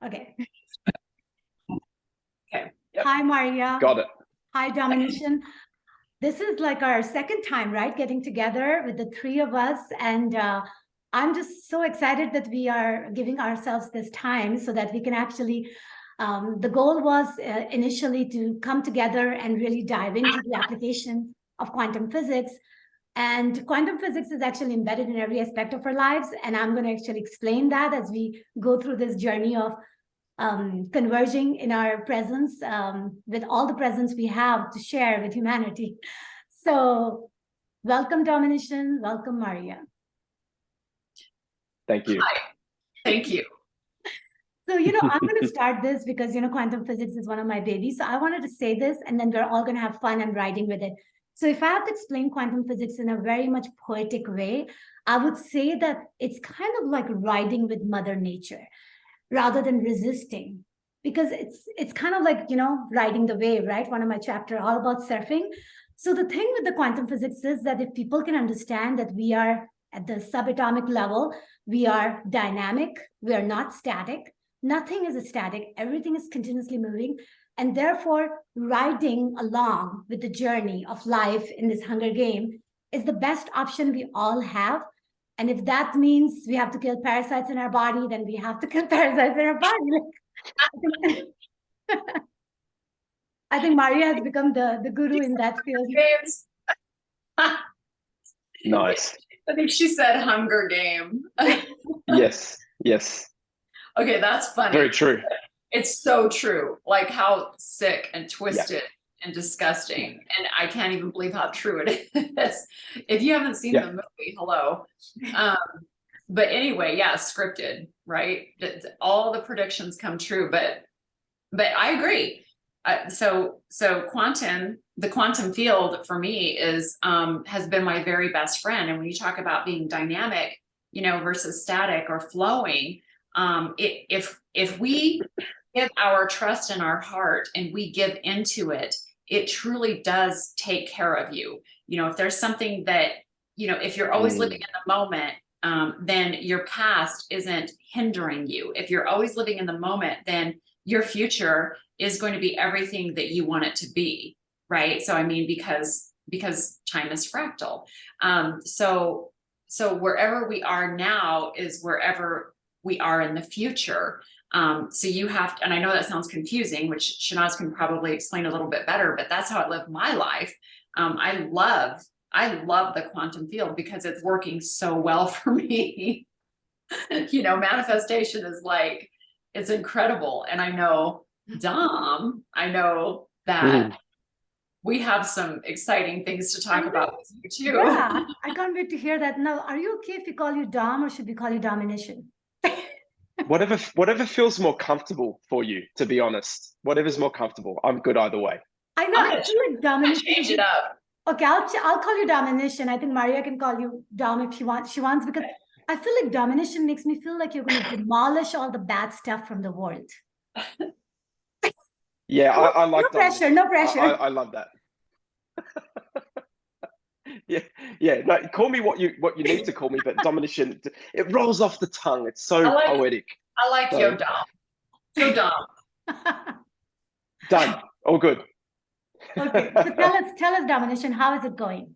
Okay. Okay. Yep. Hi, Maria. Got it. Hi, Domonician. This is like our second time, right? Getting together with the three of us. And I'm just so excited that we are giving ourselves this time so that we can actually, the goal was initially to come together and really dive into the application of quantum physics. And quantum physics is actually embedded in every aspect of our lives. And I'm going to actually explain that as we go through this journey of converging in our presence with all the presence we have to share with humanity. So welcome, Domonician. Welcome, Maria. Thank you. Hi. Thank you. So, I'm going to start this because, quantum physics is one of my babies. So I wanted to say this, and then we're all going to have fun and riding with it. So if I have to explain quantum physics in a very much poetic way, I would say that it's kind of like riding with Mother Nature rather than resisting, because it's kind of like, riding the wave, right? One of my chapter all about surfing. So the thing with the quantum physics is that if people can understand that we are at the subatomic level, we are dynamic, we are not static. Nothing is static, everything is continuously moving. And therefore, riding along with the journey of life in this Hunger Game is the best option we all have. And if that means we have to kill parasites in our body, then we have to kill parasites in our body. I think Maria has become the guru in that field. Nice. I think she said Hunger Game. Yes. Okay, that's funny. Very true. It's so true. Like how sick and twisted and disgusting. And I can't even believe how true it is. If you haven't seen the movie, hello. But anyway, scripted, right? All the predictions come true, but I agree. So the quantum field for me is has been my very best friend. And when you talk about being dynamic, versus static or flowing, if we give our trust in our heart and we give into it, it truly does take care of you. If there's something that, if you're always living in the moment, then your past isn't hindering you. If you're always living in the moment, then your future is going to be everything that you want it to be, right? So I mean, because time is fractal. So wherever we are now is wherever we are in the future. So you have to, and I know that sounds confusing, which Shanaz can probably explain a little bit better, but that's how I live my life. I love the quantum field because it's working so well for me. Manifestation is like, it's incredible. And I know, Dom, that we have some exciting things to talk about with you too. Yeah, I can't wait to hear that. Now, are you okay if we call you Dom, or should we call you Domonician? Whatever feels more comfortable for you, to be honest. Whatever's more comfortable. I'm good either way. I know. I feel like Domonician. Change it up. Okay, I'll call you Domonician. I think Maria can call you Dom if she wants, because I feel like Domonician makes me feel like you're going to demolish all the bad stuff from the world. Yeah, I like that. No pressure. I love that. Yeah. No, call me what you need to call me, but Domonician, it rolls off the tongue. It's so poetic. I like your Dom. So Dom. Done. All good. Okay, so tell us, Domonician, how is it going?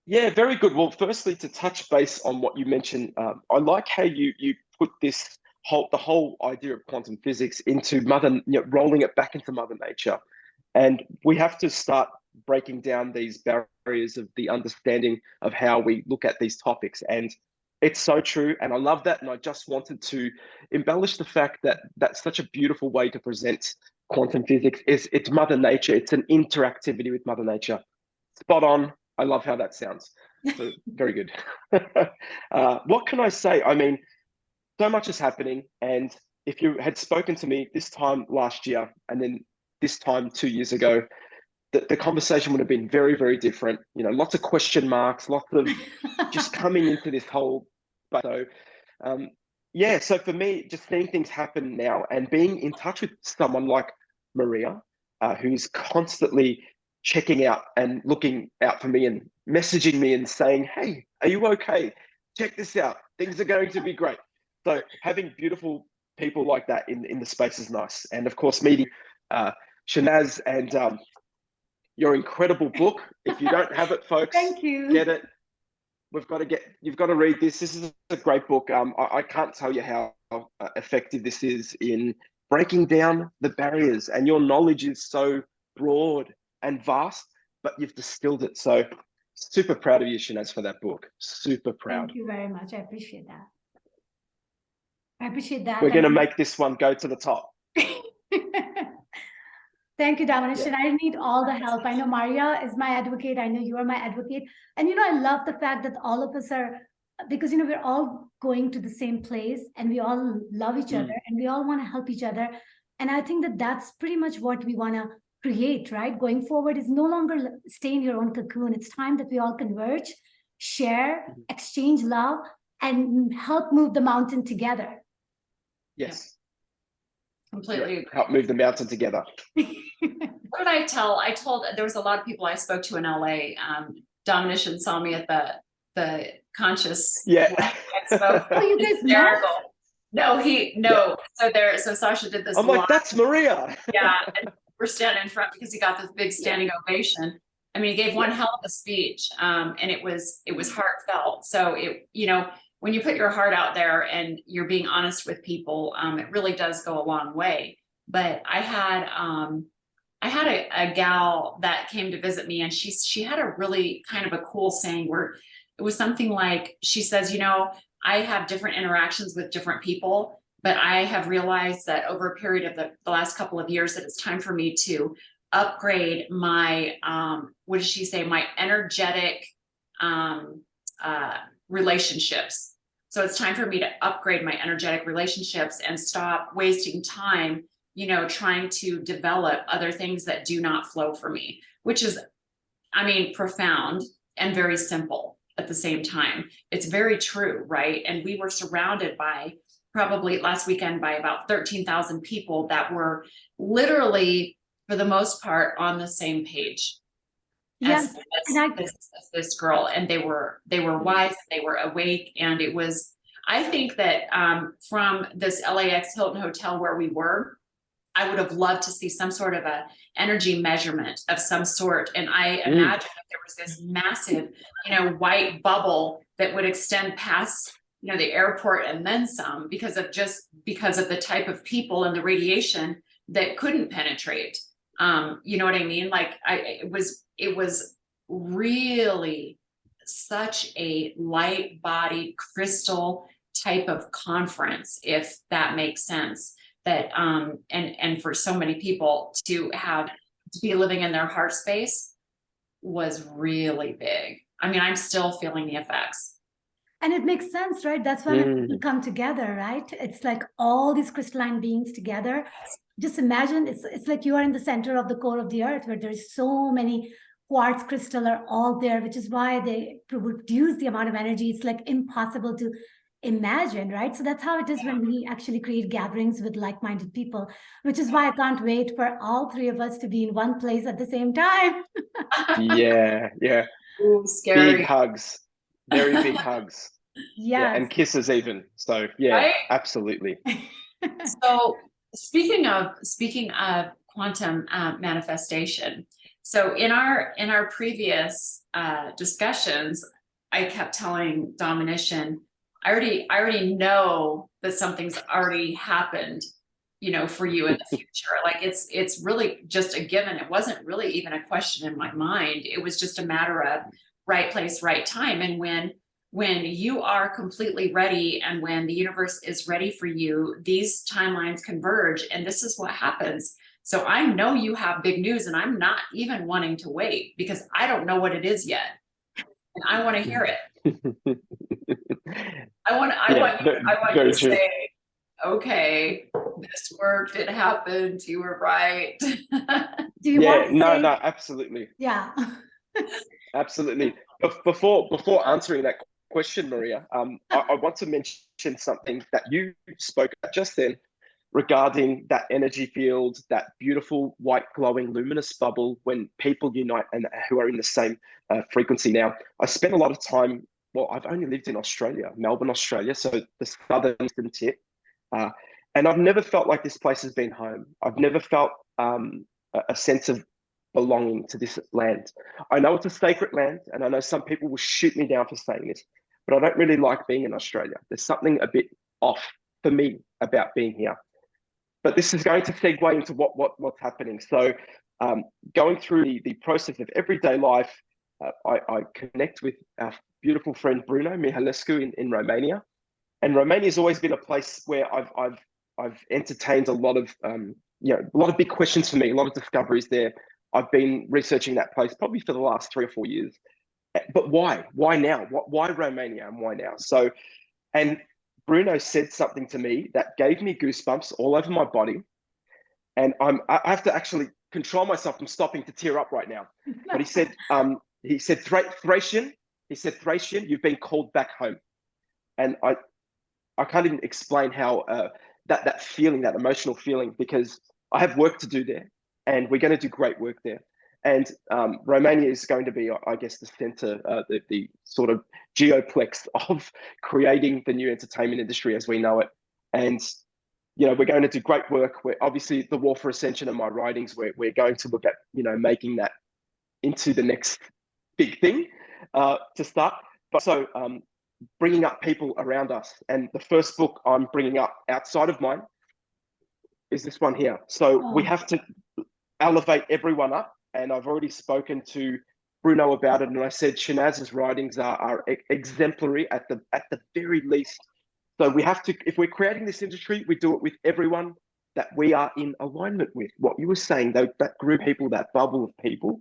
Yeah, very good. Well, firstly, to touch base on what you mentioned, I like how you put the whole idea of quantum physics into rolling it back into Mother Nature. And we have to start breaking down these barriers of the understanding of how we look at these topics. And it's so true. And I love that. And I just wanted to embellish the fact that that's such a beautiful way to present quantum physics. It's Mother Nature. It's an interactivity with Mother Nature. Spot on. I love how that sounds. So very good. What can I say? I mean, so much is happening. And if you had spoken to me this time last year and then this time 2 years ago, the conversation would have been very, very different. Lots of question marks, lots of just coming into this whole. So, so for me, just seeing things happen now and being in touch with someone like Maria, who's constantly checking out and looking out for me and messaging me and saying, hey, are you okay? Check this out. Things are going to be great. So having beautiful people like that in the space is nice. And of course, meeting Shanaz and your incredible book. If you don't have it, folks, Thank you. get it. You've got to read this. This is a great book. I can't tell you how effective this is in breaking down the barriers, and your knowledge is so broad and vast, but you've distilled it. So super proud of you, Shanaz, for that book. Super proud. Thank you very much. I appreciate that. I appreciate that. We're going to make this one go to the top. Thank you, Domonician. I need all the help. I know Maria is my advocate. I know you are my advocate. And, I love the fact that all of us are, because, we're all going to the same place and we all love each other and we all want to help each other. And I think that that's pretty much what we want to create, right? Going forward is no longer stay in your own cocoon. It's time that we all converge, share, exchange love, and help move the mountain together. Yes. Completely agree. Help move the mountain together. What did I told, there was a lot of people I spoke to in LA. Domonician saw me at the Conscious Expo. Oh, you guys met? No. So Sasha did this. I'm like, that's Maria. Yeah. And we're standing in front because he got this big standing ovation. I mean, he gave one hell of a speech. And it was heartfelt. So when you put your heart out there and you're being honest with people, it really does go a long way. But I had a gal that came to visit me, and she had a really kind of a cool saying where it was something like, she says, I have different interactions with different people, but I have realized that over a period of the last couple of years that it's time for me to upgrade my, what did she say? My energetic relationships. So it's time for me to upgrade my energetic relationships and stop wasting time, trying to develop other things that do not flow for me, which is, profound and very simple at the same time. It's very true, right? And we were surrounded by probably last weekend by about 13,000 people that were literally, for the most part, on the same page. As this girl, and they were wise, they were awake, and it was, I think that from this LAX Hilton Hotel where we were, I would have loved to see some sort of a energy measurement of some sort, and I imagine that there was this massive, white bubble that would extend past, the airport and then some, because of the type of people and the radiation that couldn't penetrate. You know what I mean? Like it was really such a light bodied crystal type of conference, if that makes sense, that and for so many people to be living in their heart space was really big. I'm still feeling the effects. And it makes sense, right? That's why we come together, right? It's like all these crystalline beings together. Just imagine it's like you are in the center of the core of the earth, where there's so many quartz crystal are all there, which is why they produce the amount of energy. It's like impossible to imagine, right? So that's how it is when we actually create gatherings with like-minded people, which is why I can't wait for all three of us to be in one place at the same time. Yeah. Ooh, scary. Big hugs, very big hugs. Yeah, and kisses even. So right? Absolutely. So speaking of quantum manifestation, so in our previous discussions, I kept telling Domonician, I already know that something's already happened, for you in the future. Like it's really just a given. It wasn't really even a question in my mind. It was just a matter of right place, right time. And when you are completely ready and when the universe is ready for you, these timelines converge, and this is what happens. So I know you have big news, and I'm not even wanting to wait because I don't know what it is yet. And I want to hear it. I want you to say, okay, this worked, it happened, you were right. Do you want to say? No, absolutely. Yeah. Absolutely. Before answering that question, Maria, I want to mention something that you spoke about just then regarding that energy field, that beautiful white glowing luminous bubble when people unite and who are in the same frequency. Now, I spent a lot of time, well, I've only lived in Australia, Melbourne, Australia, so the southern tip. And I've never felt like this place has been home. I've never felt a sense of belonging to this land. I know it's a sacred land, and I know some people will shoot me down for saying this, but I don't really like being in Australia. There's something a bit off for me about being here. But this is going to segue into what's happening. So going through the process of everyday life, I connect with our beautiful friend Bruno Mihalescu in Romania. And Romania has always been a place where I've entertained a lot of a lot of big questions for me, a lot of discoveries there. I've been researching that place probably for the last 3 or 4 years. But why? Why now? Why Romania and why now? So, and Bruno said something to me that gave me goosebumps all over my body. And I have to actually control myself from stopping to tear up right now. But he said, Thracian, you've been called back home. And I can't even explain how that feeling, that emotional feeling, because I have work to do there, and we're going to do great work there. And Romania is going to be, I guess, the center, the sort of geoplex of creating the new entertainment industry as we know it. And we're going to do great work. We're obviously the War for Ascension and my writings. We're going to look at making that into the next big thing to start. But so bringing up people around us, and the first book I'm bringing up outside of mine is this one here. So we have to elevate everyone up, and I've already spoken to Bruno about it, and I said Shanaz's writings are exemplary at the very least. So we have to, if we're creating this industry, we do it with everyone that we are in alignment with. What you were saying, that group of people, that bubble of people,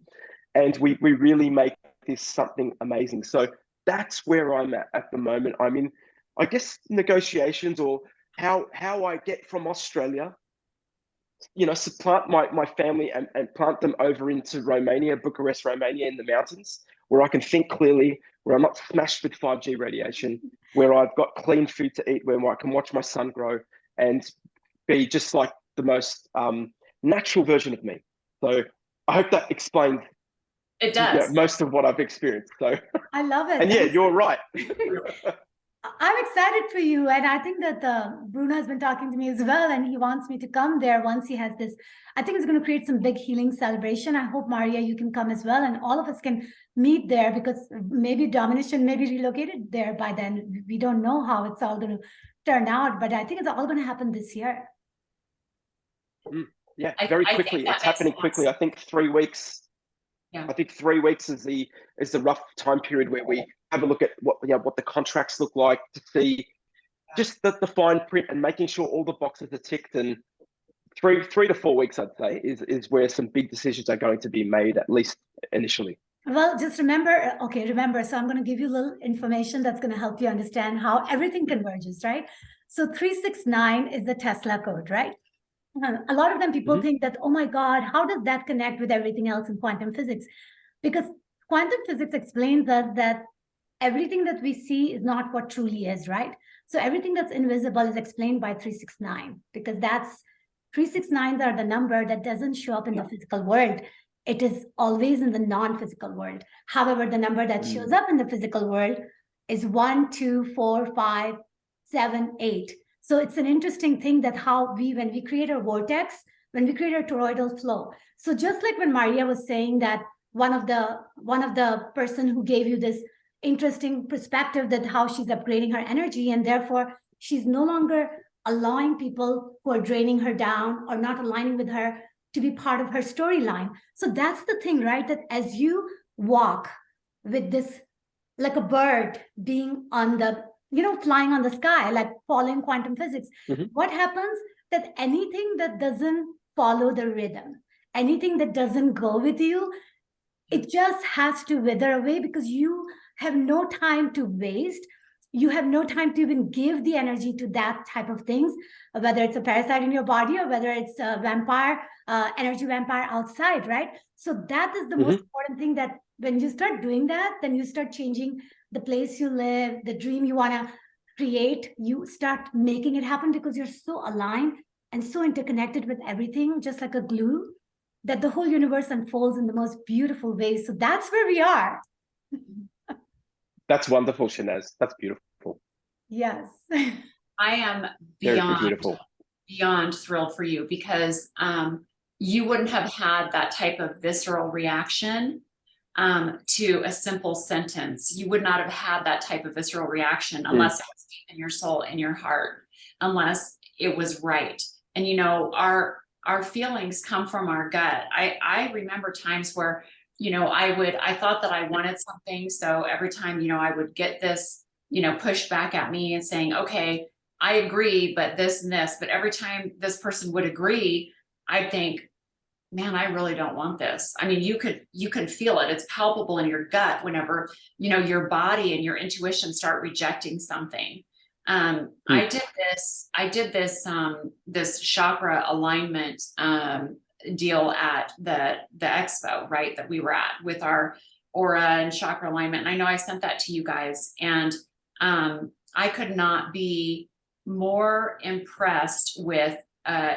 and we really make this something amazing. So that's where I'm at the moment. I'm in, I guess, negotiations, or how I get from Australia, supplant my family and plant them over into Romania, Bucharest, Romania, in the mountains, where I can think clearly, where I'm not smashed with 5G radiation, where I've got clean food to eat, where I can watch my son grow and be just like the most natural version of me. So I hope that explains it does. Most of what I've experienced. So I love it. And yeah, you're right. I'm excited for you, and I think that Bruno has been talking to me as well, and he wants me to come there once he has this. I think it's going to create some big healing celebration. I hope, Maria, you can come as well, and all of us can meet there, because maybe Domonician may be relocated there by then. We don't know how it's all going to turn out, but I think it's all going to happen this year. Yeah, very quickly. It's happening quickly. I think 3 weeks. Yeah. I think 3 weeks is the rough time period where we have a look at what the contracts look like, to see just the fine print and making sure all the boxes are ticked. And 3 to 4 weeks, I'd say, is where some big decisions are going to be made, at least initially. Well, just remember, so I'm going to give you a little information that's going to help you understand how everything converges, right? So 369 is the Tesla code, right? A lot of them people think that, oh my God, how does that connect with everything else in quantum physics? Because quantum physics explains us that everything that we see is not what truly is, right? So everything that's invisible is explained by 369, because 369s are the number that doesn't show up in the physical world. It is always in the non-physical world. However, the number that shows up in the physical world is 1, 2, 4, 5, 7, 8. So it's an interesting thing that when we create a vortex, when we create a toroidal flow. So just like when Maria was saying that one of the person who gave you this interesting perspective that how she's upgrading her energy, and therefore she's no longer allowing people who are draining her down or not aligning with her to be part of her storyline. So that's the thing, right? That as you walk with this, like a bird being on the flying on the sky, like following quantum physics, what happens that anything that doesn't follow the rhythm, anything that doesn't go with you, it just has to wither away, because you have no time to waste. You have no time to even give the energy to that type of things, whether it's a parasite in your body or whether it's a vampire, energy vampire outside, right? So that is the most important thing, that when you start doing that, then you start changing the place you live, the dream you want to create, you start making it happen, because you're so aligned and so interconnected with everything, just like a glue, that the whole universe unfolds in the most beautiful ways. So that's where we are. That's wonderful, Shanaz. That's beautiful. Yes. I am beyond beautiful. beyond thrilled for you, because you wouldn't have had that type of visceral reaction to a simple sentence. You would not have had that type of visceral reaction unless it was deep in your soul, in your heart, unless it was right. And you know, our feelings come from our gut. I remember times where, you know, I thought that I wanted something. So every time, you know, I would get this, you know, pushed back at me and saying, okay, I agree, but this and this. But every time this person would agree, I'd think, man, I really don't want this. I mean, you can feel it. It's palpable in your gut whenever, you know, your body and your intuition start rejecting something. I did this chakra alignment deal at the expo, right, that we were at with our aura and chakra alignment. And I know I sent that to you guys, and I could not be more impressed with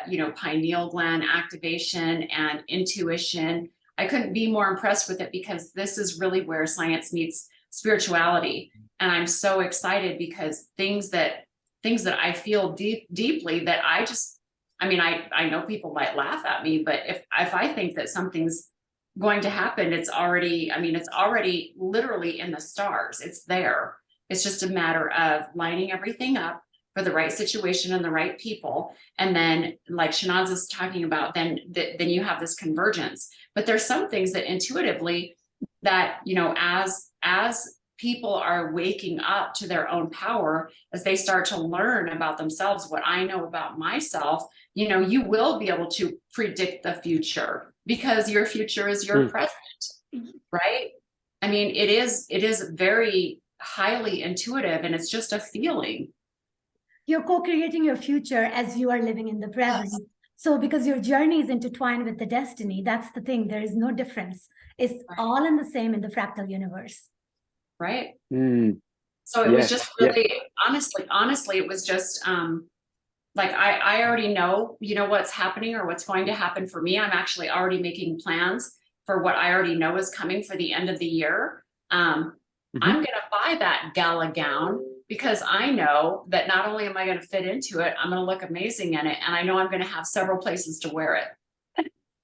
you know, pineal gland activation and intuition. I couldn't be more impressed with it, because this is really where science meets spirituality. And I'm so excited, because things that I feel deeply that I mean, I know people might laugh at me, but if I think that something's going to happen, it's already, I mean, it's already literally in the stars. It's there. It's just a matter of lining everything up for the right situation and the right people. And then, like Shanaz is talking about, then you have this convergence. But there's some things that intuitively, that, you know, as people are waking up to their own power, as they start to learn about themselves, what I know about myself, you know, you will be able to predict the future, because your future is your present, right? I mean, it is very highly intuitive, and it's just a feeling. You're co-creating your future as you are living in the present. Yes. So because your journey is intertwined with the destiny, that's the thing. There is no difference. It's all in the same in the fractal universe. Right. So it was just really, honestly, it was just like, I already know, you know, what's happening or what's going to happen for me. I'm actually already making plans for what I already know is coming for the end of the year. I'm going to buy that gala gown, because I know that not only am I going to fit into it, I'm going to look amazing in it. And I know I'm going to have several places to wear it.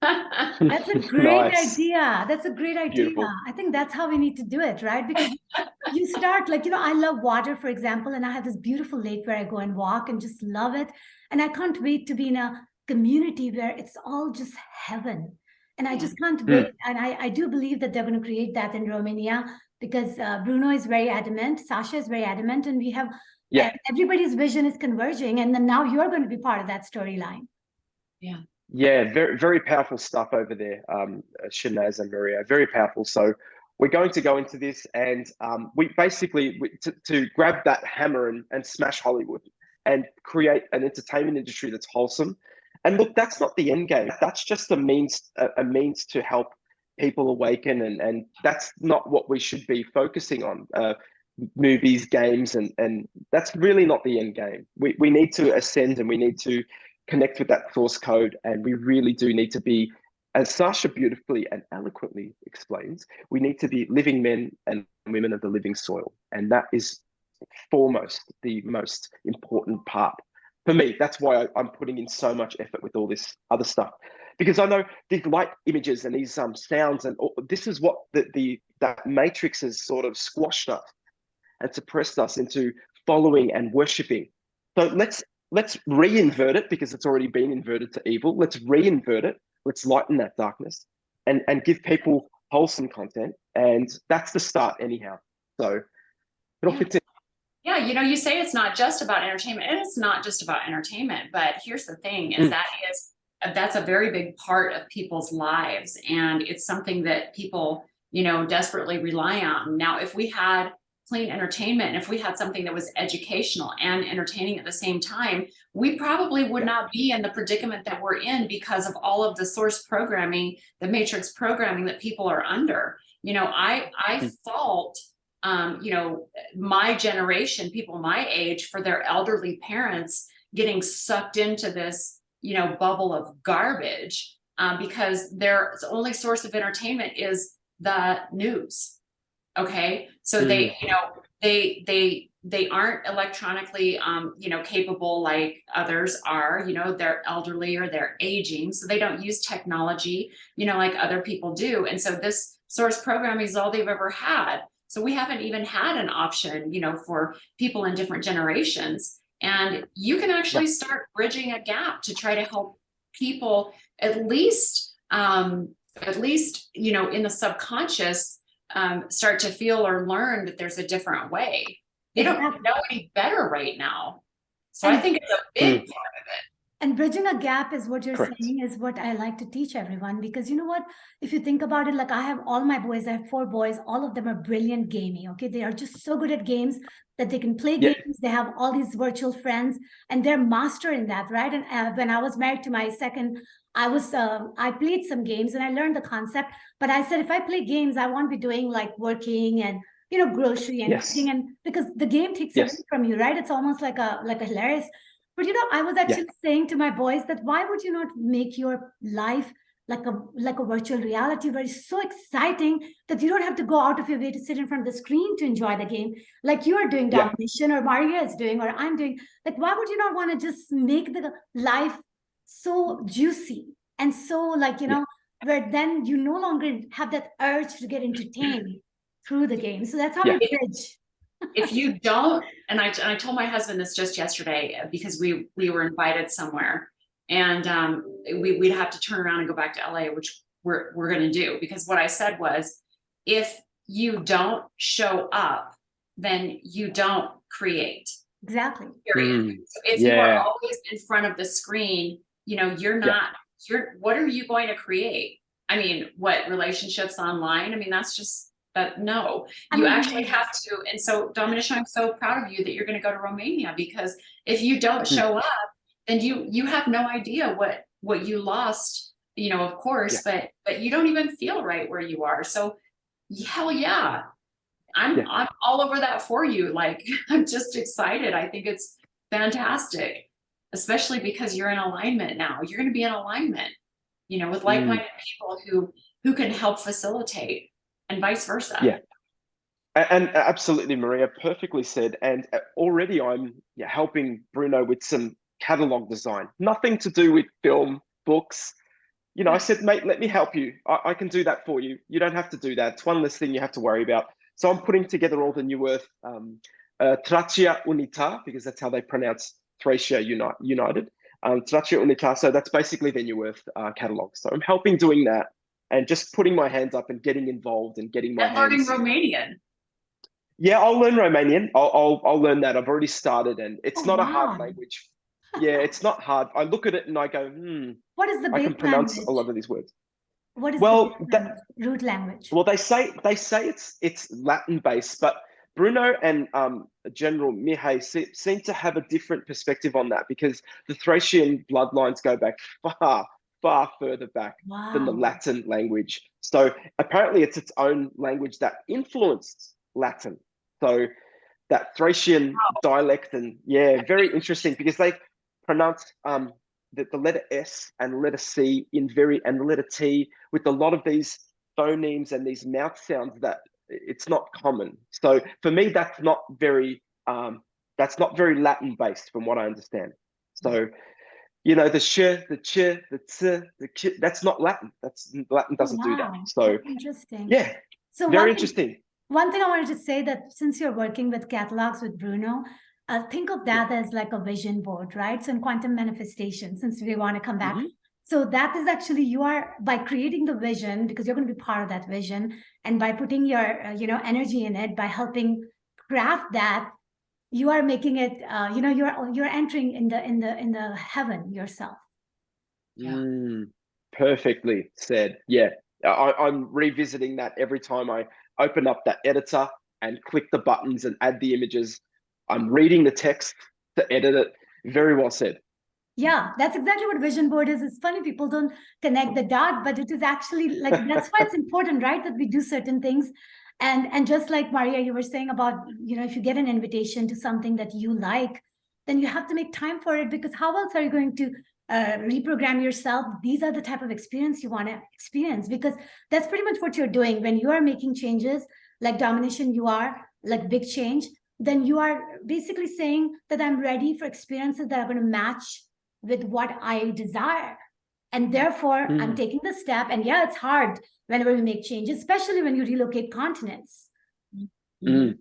That's a great Nice. idea. That's a great idea. Beautiful. I think that's how we need to do it, right? Because you start, like, you know, I love water, for example, and I have this beautiful lake where I go and walk and just love it. And I can't wait to be in a community where it's all just heaven. And I just can't wait. And I do believe that they're going to create that in Romania, because Bruno is very adamant, Sasha is very adamant, and we have everybody's vision is converging. And then now you're going to be part of that storyline. Yeah, very, very powerful stuff over there, Shanaz and Maria, very powerful. So we're going to go into this, and we basically, to grab that hammer and smash Hollywood and create an entertainment industry that's wholesome. And look, that's not the end game. That's just a means to help people awaken, and that's not what we should be focusing on. Movies, games, and that's really not the end game. We need to ascend, and we need to connect with that source code, and we really do need to be, as Sasha beautifully and eloquently explains, we need to be living men and women of the living soil, and that is foremost the most important part for me. That's why I'm putting in so much effort with all this other stuff, because I know these light images and these sounds, and this is what that matrix has sort of squashed us and suppressed us into following and worshiping. So let's re-invert it, because it's already been inverted to evil. Let's re-invert it. Let's lighten that darkness and give people wholesome content. And that's the start anyhow. So it all fits in. Yeah, you know, you say it's not just about entertainment, and it's not just about entertainment, but here's the thing, is that's a very big part of people's lives. And it's something that people, you know, desperately rely on. Now, if we had clean entertainment, and if we had something that was educational and entertaining at the same time, we probably would not be in the predicament that we're in, because of all of the source programming, the matrix programming that people are under. You know, I fault, you know, my generation, people my age, for their elderly parents getting sucked into this, you know, bubble of garbage, because their only source of entertainment is the news. Okay. So they, you know, they they aren't electronically, capable like others are, they're elderly or they're aging. So they don't use technology, like other people do. And so this source programming is all they've ever had. So we haven't even had an option, for people in different generations. And you can actually start bridging a gap to try to help people at least, in the subconscious, start to feel or learn that there's a different way. They don't know any better right now. So I think it's a big part of it. And bridging a gap is what you're saying is what I like to teach everyone, because you know what, if you think about it, like I have all my boys, I have 4 boys, all of them are brilliant gaming. Okay. They are just so good at games that they can play games. They have all these virtual friends and they're master in that. Right. And when I was married to my second, I played some games and I learned the concept, but I said, if I play games, I won't be doing like working and, grocery and cooking, and because the game takes away from you, right? It's almost like a hilarious. But I was actually saying to my boys that why would you not make your life like a virtual reality where it's so exciting that you don't have to go out of your way to sit in front of the screen to enjoy the game, like you are doing, Domonician, or Maria is doing, or I'm doing. Like, why would you not want to just make the life so juicy and so where then you no longer have that urge to get entertained through the game. So that's how we bridge. If you don't, and I told my husband this just yesterday because we were invited somewhere, and we'd have to turn around and go back to LA, which we're going to do, because what I said was, if you don't show up, then you don't create. Exactly. Period. So if you are always in front of the screen, you're not. What are you going to create? I mean, what, relationships online? I mean, that's just. But no, you actually have to. And so, Domonician, I'm so proud of you that you're going to go to Romania, because if you don't show up, then you have no idea what you lost, of course, but you don't even feel right where you are. So hell yeah, I'm all over that for you. Like, I'm just excited. I think it's fantastic, especially because you're in alignment now. You're going to be in alignment, with like-minded people who can help facilitate. And vice versa. Yeah, and absolutely, Maria, perfectly said. And already I'm helping Bruno with some catalog design. Nothing to do with film, books. I said, mate, let me help you. I can do that for you. You don't have to do that. It's one less thing you have to worry about. So I'm putting together all the New Earth Tracia Unita, because that's how they pronounce Thracia United. Tracia Unita. So that's basically the New Earth catalog. So I'm helping doing that. And just putting my hands up and getting involved and getting my learning Romanian. Yeah, I'll learn Romanian. I'll learn that. I've already started, and it's not a hard language. Yeah, it's not hard. I look at it and I go, what is the base I can pronounce language? a lot of these words. What is the root language? Well, they say it's Latin based, but Bruno and General Mihai seem to have a different perspective on that, because the Thracian bloodlines go back far further back than the Latin language. So apparently it's its own language that influenced Latin. So that Thracian dialect, and very interesting, because they pronounce the letter S and letter C and the letter T with a lot of these phonemes and these mouth sounds that it's not common. So for me, that's not very Latin based from what I understand. So the sh, the ch, the t, the k, that's not Latin. Latin doesn't do that. So that's interesting. Yeah. So very interesting. One thing I wanted to say, that since you're working with catalogs with Bruno, think of that as like a vision board, right? So in quantum manifestation, since we want to come back. So that is actually, you are, by creating the vision, because you're going to be part of that vision, and by putting your energy in it, by helping craft that, you are making it, you're entering in the heaven yourself. Perfectly said. Yeah, I'm revisiting that every time I open up that editor and click the buttons and add the images. I'm reading the text to edit it. Very well said. Yeah, that's exactly what vision board is. It's funny, people don't connect the dot, but it is actually like, that's why it's important, right? That we do certain things. And just like Maria, you were saying about, if you get an invitation to something that you like, then you have to make time for it, because how else are you going to reprogram yourself? These are the type of experience you want to experience, because that's pretty much what you're doing when you are making changes, like Domonician, you are like big change. then you are basically saying that I'm ready for experiences that are going to match with what I desire. And therefore, I'm taking the step. And yeah, it's hard whenever we make changes, especially when you relocate continents. The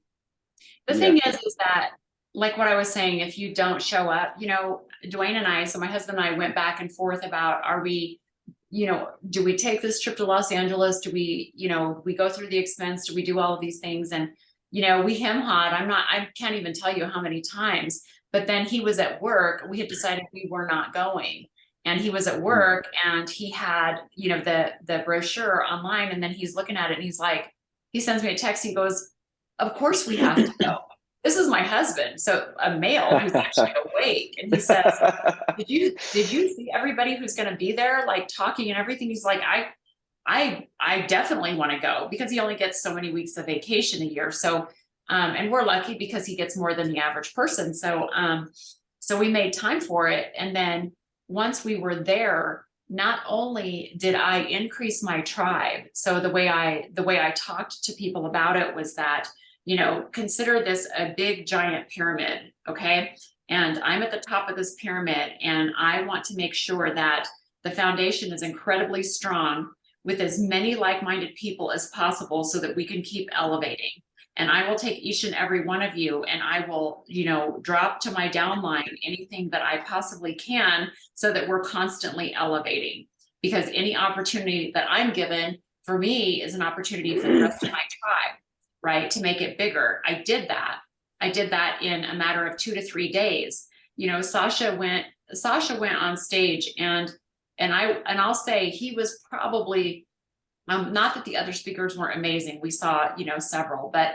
thing is that, like what I was saying, if you don't show up, you know, Dwayne and I, so my husband and I went back and forth about, are we, you know, do we take this trip to Los Angeles? Do we, you know, we go through the expense? Do we do all of these things? And, you know, we hem-hawed. I can't even tell you how many times, but then he was at work. We had decided we were not going. And he was at work and he had, you know, the brochure online, and then he's looking at it and he's like, he sends me a text. He goes, of course we have to go. This is my husband, so a male who's actually awake. And he says, did you see everybody who's going to be there, like talking and everything? He's like, I definitely want to go, because he only gets so many weeks of vacation a year. So, and we're lucky because he gets more than the average person. So, so we made time for it. And then once we were there, not only did I increase my tribe. So the way I talked to people about it was that, you know, consider this a big giant pyramid. Okay. And I'm at the top of this pyramid, and I want to make sure that the foundation is incredibly strong with as many like-minded people as possible so that we can keep elevating. And I will take each and every one of you, and I will, you know, drop to my downline anything that I possibly can so that we're constantly elevating. Because any opportunity that I'm given, for me, is an opportunity for the rest of my tribe, right? To make it bigger. I did that in a matter of 2 to 3 days. You know, Sasha went on stage, and I'll say he was probably, not that the other speakers weren't amazing. We saw, you know, several, but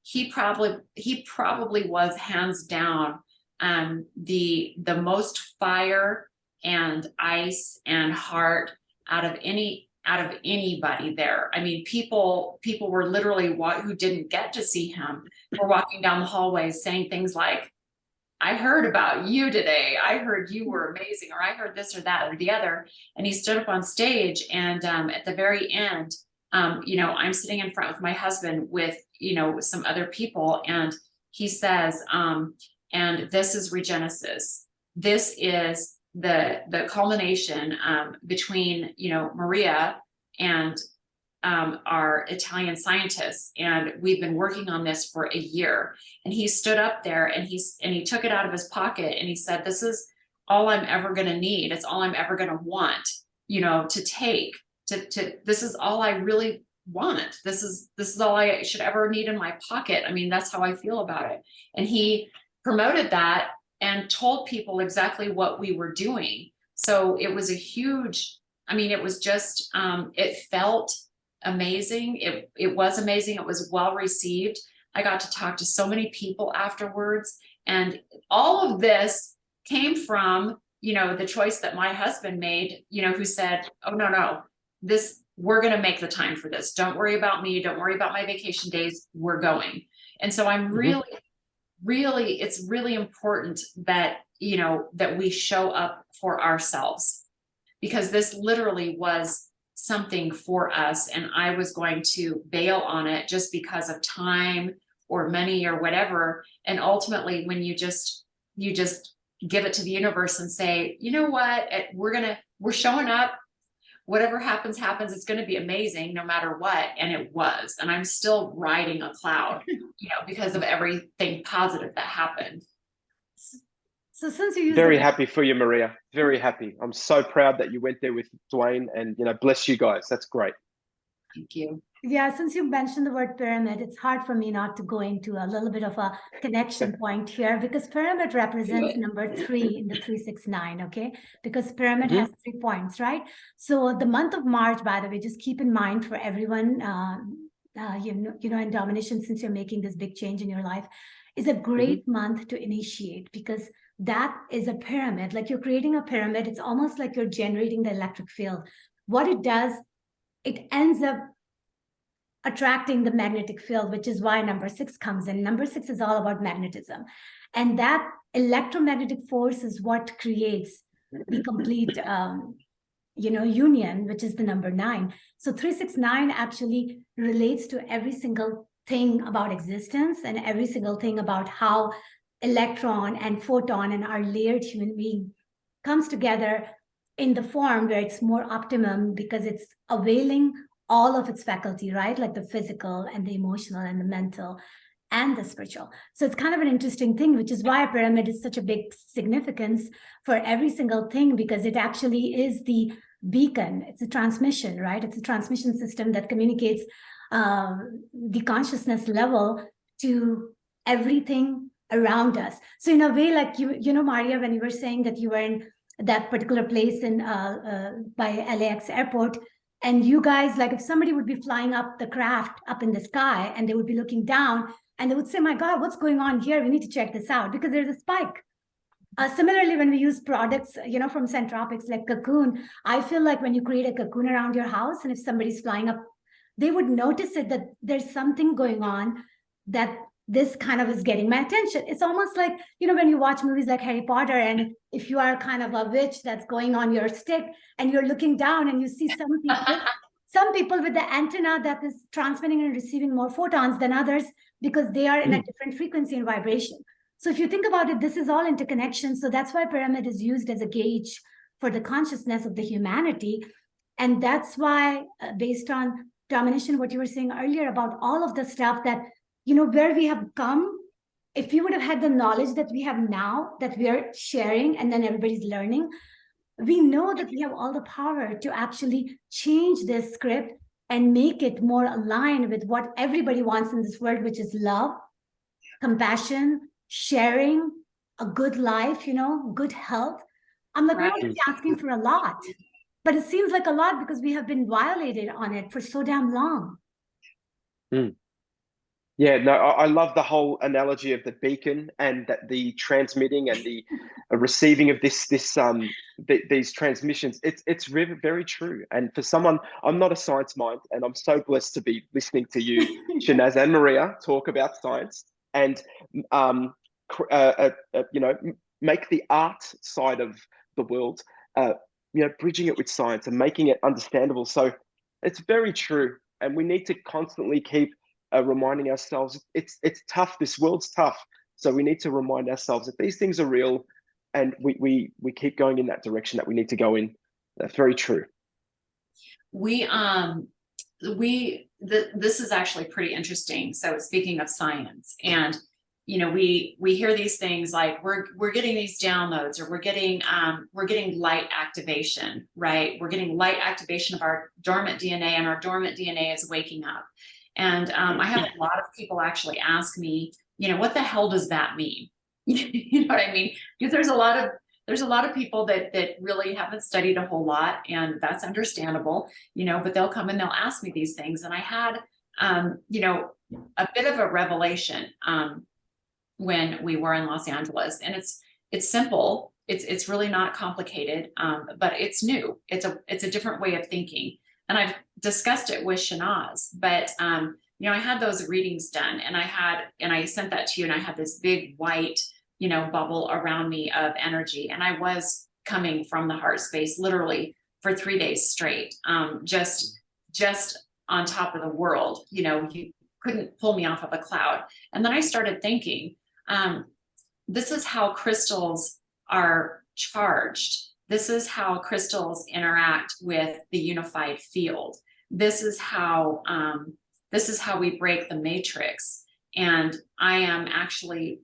he probably was hands down the most fire and ice and heart out of anybody there. I mean, people were literally who didn't get to see him were walking down the hallways saying things like, I heard about you today. I heard you were amazing, or I heard this or that or the other. And he stood up on stage, and at the very end, you know, I'm sitting in front with my husband with, you know, with some other people, and he says, and this is Regenesis. This is the culmination between, you know, Maria and our Italian scientists, and we've been working on this for a year. And he stood up there, and he took it out of his pocket, and he said, this is all I'm ever going to need. It's all I'm ever going to want, you know, to take to this is all I really want. This is all I should ever need in my pocket. I mean, that's how I feel about it. And he promoted that and told people exactly what we were doing. So it was a huge, I mean, it was just, it felt amazing. It was amazing. It was well received. I got to talk to so many people afterwards, and all of this came from, you know, the choice that my husband made, you know, who said, oh, no, we're going to make the time for this. Don't worry about me. Don't worry about my vacation days. We're going. And so I'm really, it's really important that, you know, that we show up for ourselves, because this literally was something for us, and I was going to bail on it just because of time or money or whatever. And ultimately, when you just give it to the universe and say, you know what, we're showing up, whatever happens, it's going to be amazing no matter what. And it was, and I'm still riding a cloud, you know, because of everything positive that happened. So since you very happy for you, Maria, very happy. I'm so proud that you went there with Dwayne, and, you know, bless you guys. That's great. Thank you. Yeah, since you mentioned the word pyramid, it's hard for me not to go into a little bit of a connection point here, because pyramid represents number 3 in the 369, okay? Because pyramid has 3 points, right? So the month of March, by the way, just keep in mind for everyone, you know, in Domonician, since you're making this big change in your life, is a great month to initiate, because that is a pyramid. Like, you're creating a pyramid. It's almost like you're generating the electric field. What it does, it ends up attracting the magnetic field, which is why number 6 comes in. Number 6 is all about magnetism. And that electromagnetic force is what creates the complete, you know, union, which is the number 9. So 369 actually relates to every single thing about existence and every single thing about how electron and photon and our layered human being comes together in the form where it's more optimum because it's availing all of its faculty, right? Like the physical and the emotional and the mental and the spiritual. So it's kind of an interesting thing, which is why a pyramid is such a big significance for every single thing, because it actually is the beacon. It's a transmission, right? It's a transmission system that communicates the consciousness level to everything around us. So in a way, like you know, Maria, when you were saying that you were in that particular place in by LAX airport, and you guys, like if somebody would be flying up the craft up in the sky and they would be looking down and they would say, my God, what's going on here? We need to check this out because there's a spike. Similarly, when we use products, you know, from Centropics like Cocoon, I feel like when you create a cocoon around your house and if somebody's flying up, they would notice it, that there's something going on, that this kind of is getting my attention. It's almost like, you know, when you watch movies like Harry Potter, and if you are kind of a witch that's going on your stick and you're looking down and you see some people with the antenna that is transmitting and receiving more photons than others because they are in a different frequency and vibration. So if you think about it, this is all interconnection. So that's why pyramid is used as a gauge for the consciousness of the humanity. And that's why, based on Domonician, what you were saying earlier about all of the stuff that, you know, where we have come, if we would have had the knowledge that we have now, that we are sharing, and then everybody's learning, we know that we have all the power to actually change this script and make it more aligned with what everybody wants in this world, which is love, compassion, sharing, a good life, you know, good health. I'm like, we're not really asking for a lot, but it seems like a lot because we have been violated on it for so damn long. Yeah, no, I love the whole analogy of the beacon and that the transmitting and the receiving of these transmissions. It's very true. And for someone, I'm not a science mind, and I'm so blessed to be listening to you, Shanaz and Maria, talk about science and you know, make the art side of the world, you know, bridging it with science and making it understandable. So it's very true, and we need to constantly keep reminding ourselves it's tough. This world's tough, so we need to remind ourselves that these things are real, and we keep going in that direction that we need to go in. That's very true. This is actually pretty interesting. So speaking of science, and you know, we hear these things like we're getting these downloads, or we're getting light activation, right? We're getting light activation of our dormant DNA, and our dormant DNA is waking up. And I have a lot of people actually ask me, you know, what the hell does that mean? You know what I mean? Because there's a lot of people that really haven't studied a whole lot, and that's understandable, you know, but they'll come and they'll ask me these things. And I had, you know, a bit of a revelation when we were in Los Angeles, and it's simple. It's really not complicated, but it's new. It's a different way of thinking. And I've discussed it with Shanaz, but you know, I had those readings done, and I sent that to you, and I had this big white, you know, bubble around me of energy, and I was coming from the heart space literally for 3 days straight, just on top of the world. You know, you couldn't pull me off of a cloud. And then I started thinking, this is how crystals are charged. This is how crystals interact with the unified field. This is how we break the matrix. And I am actually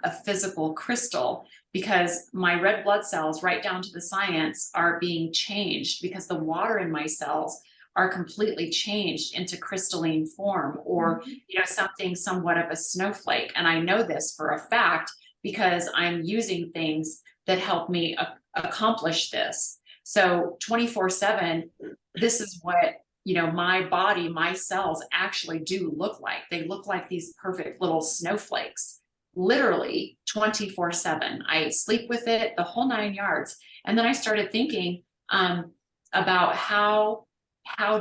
a physical crystal, because my red blood cells, right down to the science, are being changed because the water in my cells are completely changed into crystalline form, or you know, something somewhat of a snowflake. And I know this for a fact because I'm using things that help me accomplish this. So 24/7, this is what, you know, my body, my cells actually do look like. They look like these perfect little snowflakes, literally 24/7. I sleep with it, the whole 9 yards. And then I started thinking about how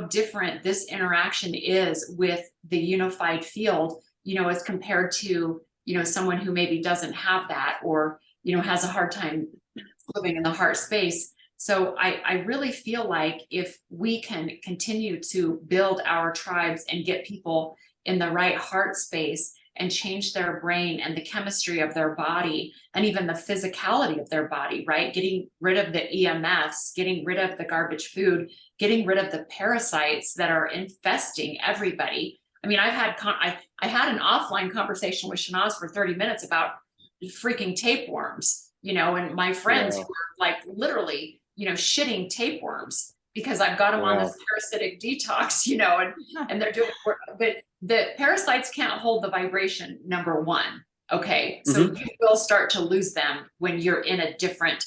different this interaction is with the unified field, you know, as compared to, you know, someone who maybe doesn't have that, or, you know, has a hard time living in the heart space. So I really feel like if we can continue to build our tribes and get people in the right heart space and change their brain and the chemistry of their body and even the physicality of their body, right? Getting rid of the EMFs, getting rid of the garbage food, getting rid of the parasites that are infesting everybody. I mean, I had an offline conversation with Shanaz for 30 minutes about freaking tapeworms, and my friends who were like literally, shitting tapeworms because I've got them on this parasitic detox, and they're doing it. But the parasites can't hold the vibration, number one. Okay. So you will start to lose them when you're in a different,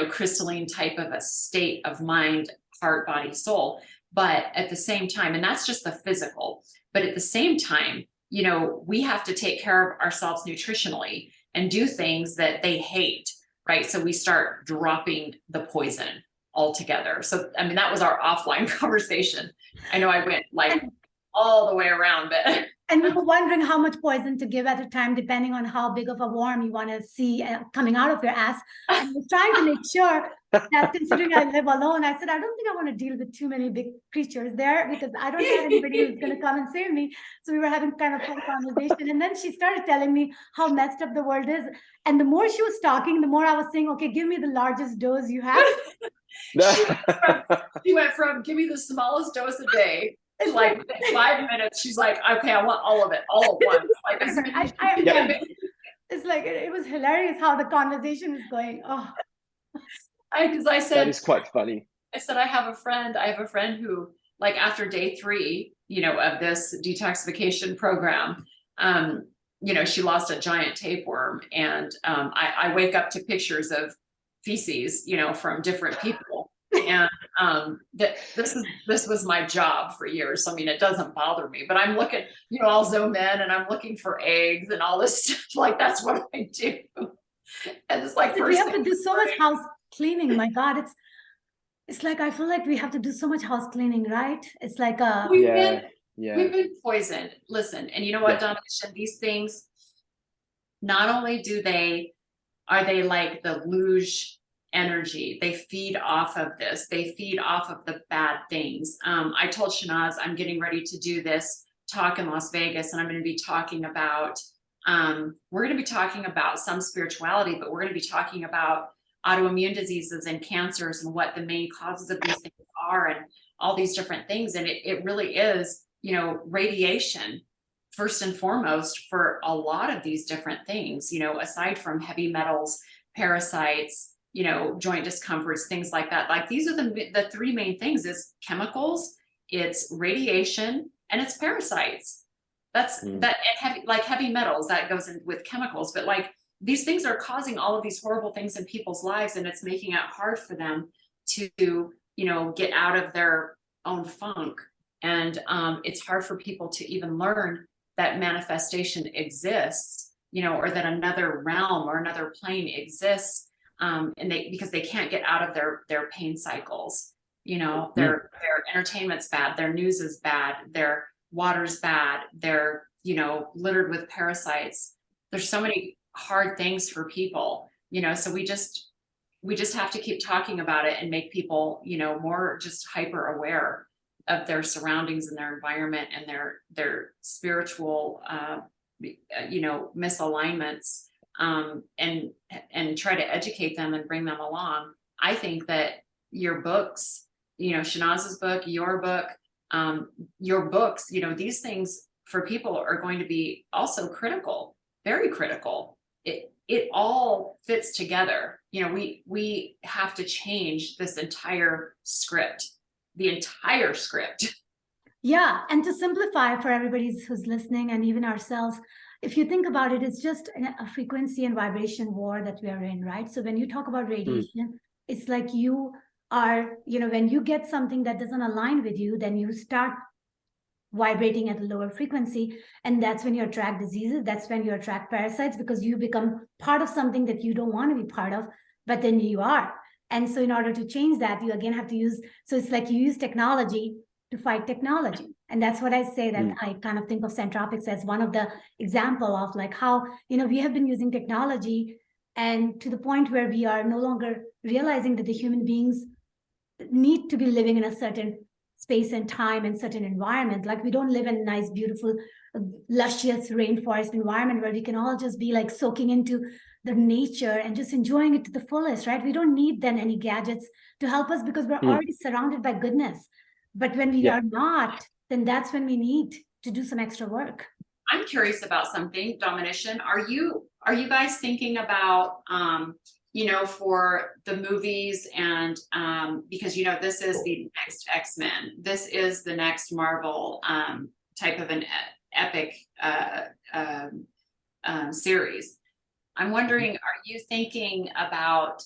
crystalline type of a state of mind, heart, body, soul. But at the same time, and that's just the physical, but at the same time, we have to take care of ourselves nutritionally and do things that they hate, right? So we start dropping the poison altogether. So, I mean, that was our offline conversation. I know I went like all the way around, but. And we were wondering how much poison to give at a time, depending on how big of a worm you want to see coming out of your ass. And we're trying to make sure that, considering I live alone, I said, I don't think I want to deal with too many big creatures there because I don't have anybody who's going to come and save me. So we were having kind of a conversation. And then she started telling me how messed up the world is. And the more she was talking, the more I was saying, okay, give me the largest dose you have. She went from give me the smallest dose a day. It's like 5 minutes. She's like, okay, I want all of it, all at once. Like, it's like it was hilarious how the conversation is going. Oh, because I said that is quite funny. I said I have a friend who, like, after day 3, of this detoxification program, she lost a giant tapeworm, and I wake up to pictures of feces, from different people. And this was my job for years. So, I mean, it doesn't bother me, but I'm looking, I'll zoom in and I'm looking for eggs and all this stuff. Like, that's what I do. And it's like, we have to do so much house cleaning. My God, it's like, I feel like we have to do so much house cleaning, right? It's like we've been poisoned. Listen, and you know what, Domonician, these things, not only are they like the luge energy, they feed off of this, they feed off of the bad things. I told Shanaz I'm getting ready to do this talk in Las Vegas, and I'm going to be talking about we're going to be talking about some spirituality, but we're going to be talking about autoimmune diseases and cancers and what the main causes of these things are and all these different things. And it really is, radiation first and foremost for a lot of these different things, aside from heavy metals, parasites, joint discomforts, things like that. Like, these are the 3 main things: is chemicals, it's radiation, and it's parasites. That's that, and heavy metals, that goes in with chemicals. But like, these things are causing all of these horrible things in people's lives, and it's making it hard for them to, get out of their own funk. And it's hard for people to even learn that manifestation exists, or that another realm or another plane exists. And because they can't get out of their pain cycles, their entertainment's bad, their news is bad, their water's bad, they're, littered with parasites. There's so many hard things for people, so we just have to keep talking about it and make people, more just hyper aware of their surroundings and their environment and their spiritual, misalignments. And try to educate them and bring them along. I think that your books, Shanaz's book, your books, these things for people are going to be also critical, very critical. It all fits together. We have to change this entire script, the entire script. Yeah, and to simplify for everybody who's listening and even ourselves, if you think about it, it's just a frequency and vibration war that we are in, right? So when you talk about radiation, it's like you are, when you get something that doesn't align with you, then you start vibrating at a lower frequency. And that's when you attract diseases. That's when you attract parasites, because you become part of something that you don't want to be part of, but then you are. And so in order to change that, you again have to use, so it's like you use technology to fight technology. And that's what I say, that I kind of think of centropics as one of the example of like how, we have been using technology, and to the point where we are no longer realizing that the human beings need to be living in a certain space and time and certain environment. Like we don't live in a nice, beautiful, luscious rainforest environment where we can all just be like soaking into the nature and just enjoying it to the fullest, right? We don't need then any gadgets to help us because we're already surrounded by goodness. But when we are not, then that's when we need to do some extra work. I'm curious about something, Domonician. Are you guys thinking about you know, for the movies and because you know this is the next X-Men, this is the next Marvel type of an epic series. I'm wondering, are you thinking about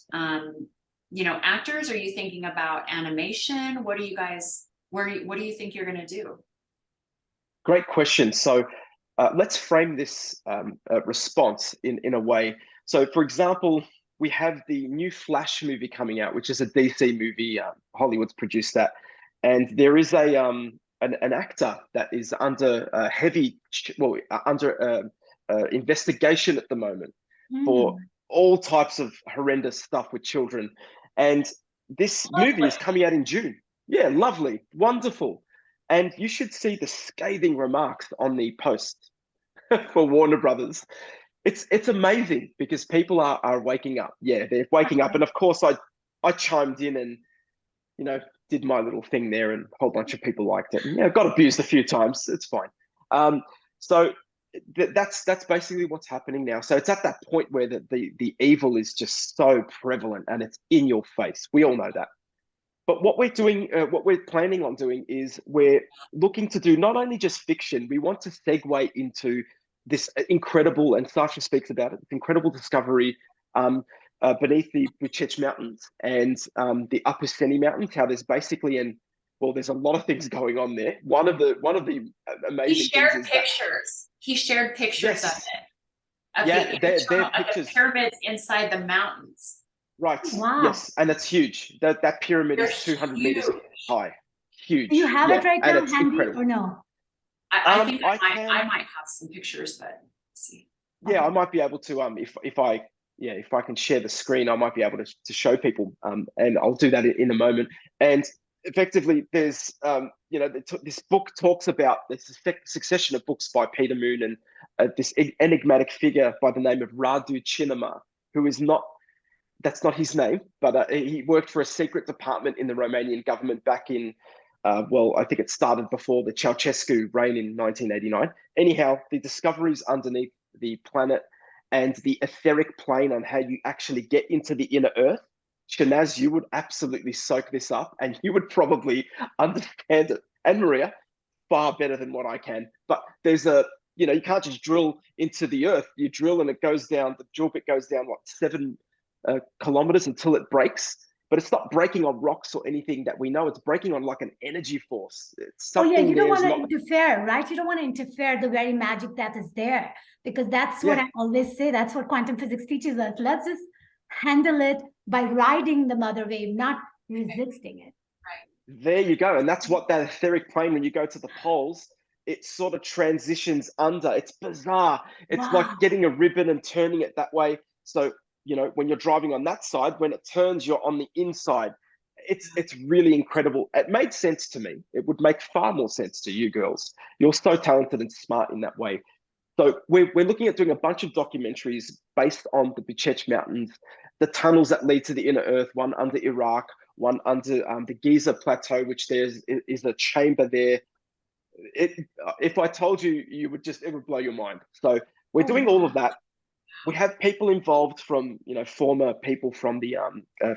you know, actors? Are you thinking about animation? What do you guys, what do you think you're going to do? Great question. So let's frame this response in a way. So, for example, we have the new Flash movie coming out, which is a DC movie. Hollywood's produced that, and there is a an actor that is under investigation at the moment for all types of horrendous stuff with children. And this movie is coming out in June. Yeah, lovely, wonderful. And you should see the scathing remarks on the post for Warner Brothers. It's amazing because people are waking up. Yeah, they're waking up. And of course, I chimed in and, you know, did my little thing there, and a whole bunch of people liked it. And, yeah, got abused a few times. It's fine. So that's basically what's happening now. So it's at that point where the evil is just so prevalent and it's in your face. We all know that. But what we're doing, what we're planning on doing is we're looking to do not only just fiction, we want to segue into this incredible, and Sasha speaks about it, incredible discovery beneath the Buchech Mountains and the Upper Seni Mountains, how there's basically there's a lot of things going on there. One of the amazing things is he shared pictures yes. of yeah, they're pictures. The pyramids inside the mountains. Right. Wow. Yes, and it's huge. That pyramid They're is 200 huge. meters high. Huge. Do you have it right now, it's handy, incredible. or no? I think I might have some pictures, but let's see. Yeah, I might be able to if I can share the screen, I might be able to show people and I'll do that in a moment. And effectively, there's you know, this book talks about this succession of books by Peter Moon and this enigmatic figure by the name of Radu Cinema, who is not. That's not his name, but he worked for a secret department in the Romanian government back in, I think it started before the Ceausescu reign in 1989. Anyhow, the discoveries underneath the planet and the etheric plane on how you actually get into the inner earth. Shanaz, you would absolutely soak this up and you would probably understand it. And Maria, far better than what I can. But there's you know, you can't just drill into the earth. You drill and it goes down, the drill bit goes down, 7 kilometers until it breaks, but it's not breaking on rocks or anything that we know. It's breaking on like an energy force. It's something you don't want to interfere, right? You don't want to interfere the very magic that is there, because that's what I always say. That's what quantum physics teaches us. Let's just handle it by riding the mother wave, not resisting it. Right. There you go. And that's what that etheric plane, when you go to the poles, it sort of transitions under. It's bizarre. It's like getting a ribbon and turning it that way. So, you know, when you're driving on that side, when it turns, you're on the inside. It's really incredible. It made sense to me. It would make far more sense to you girls. You're so talented and smart in that way. So we're looking at doing a bunch of documentaries based on the Buchech Mountains, the tunnels that lead to the inner earth, one under Iraq, one under the Giza Plateau, which is a chamber there. If I told you, it would blow your mind. So we're doing all of that. We have people involved from, you know, former people from the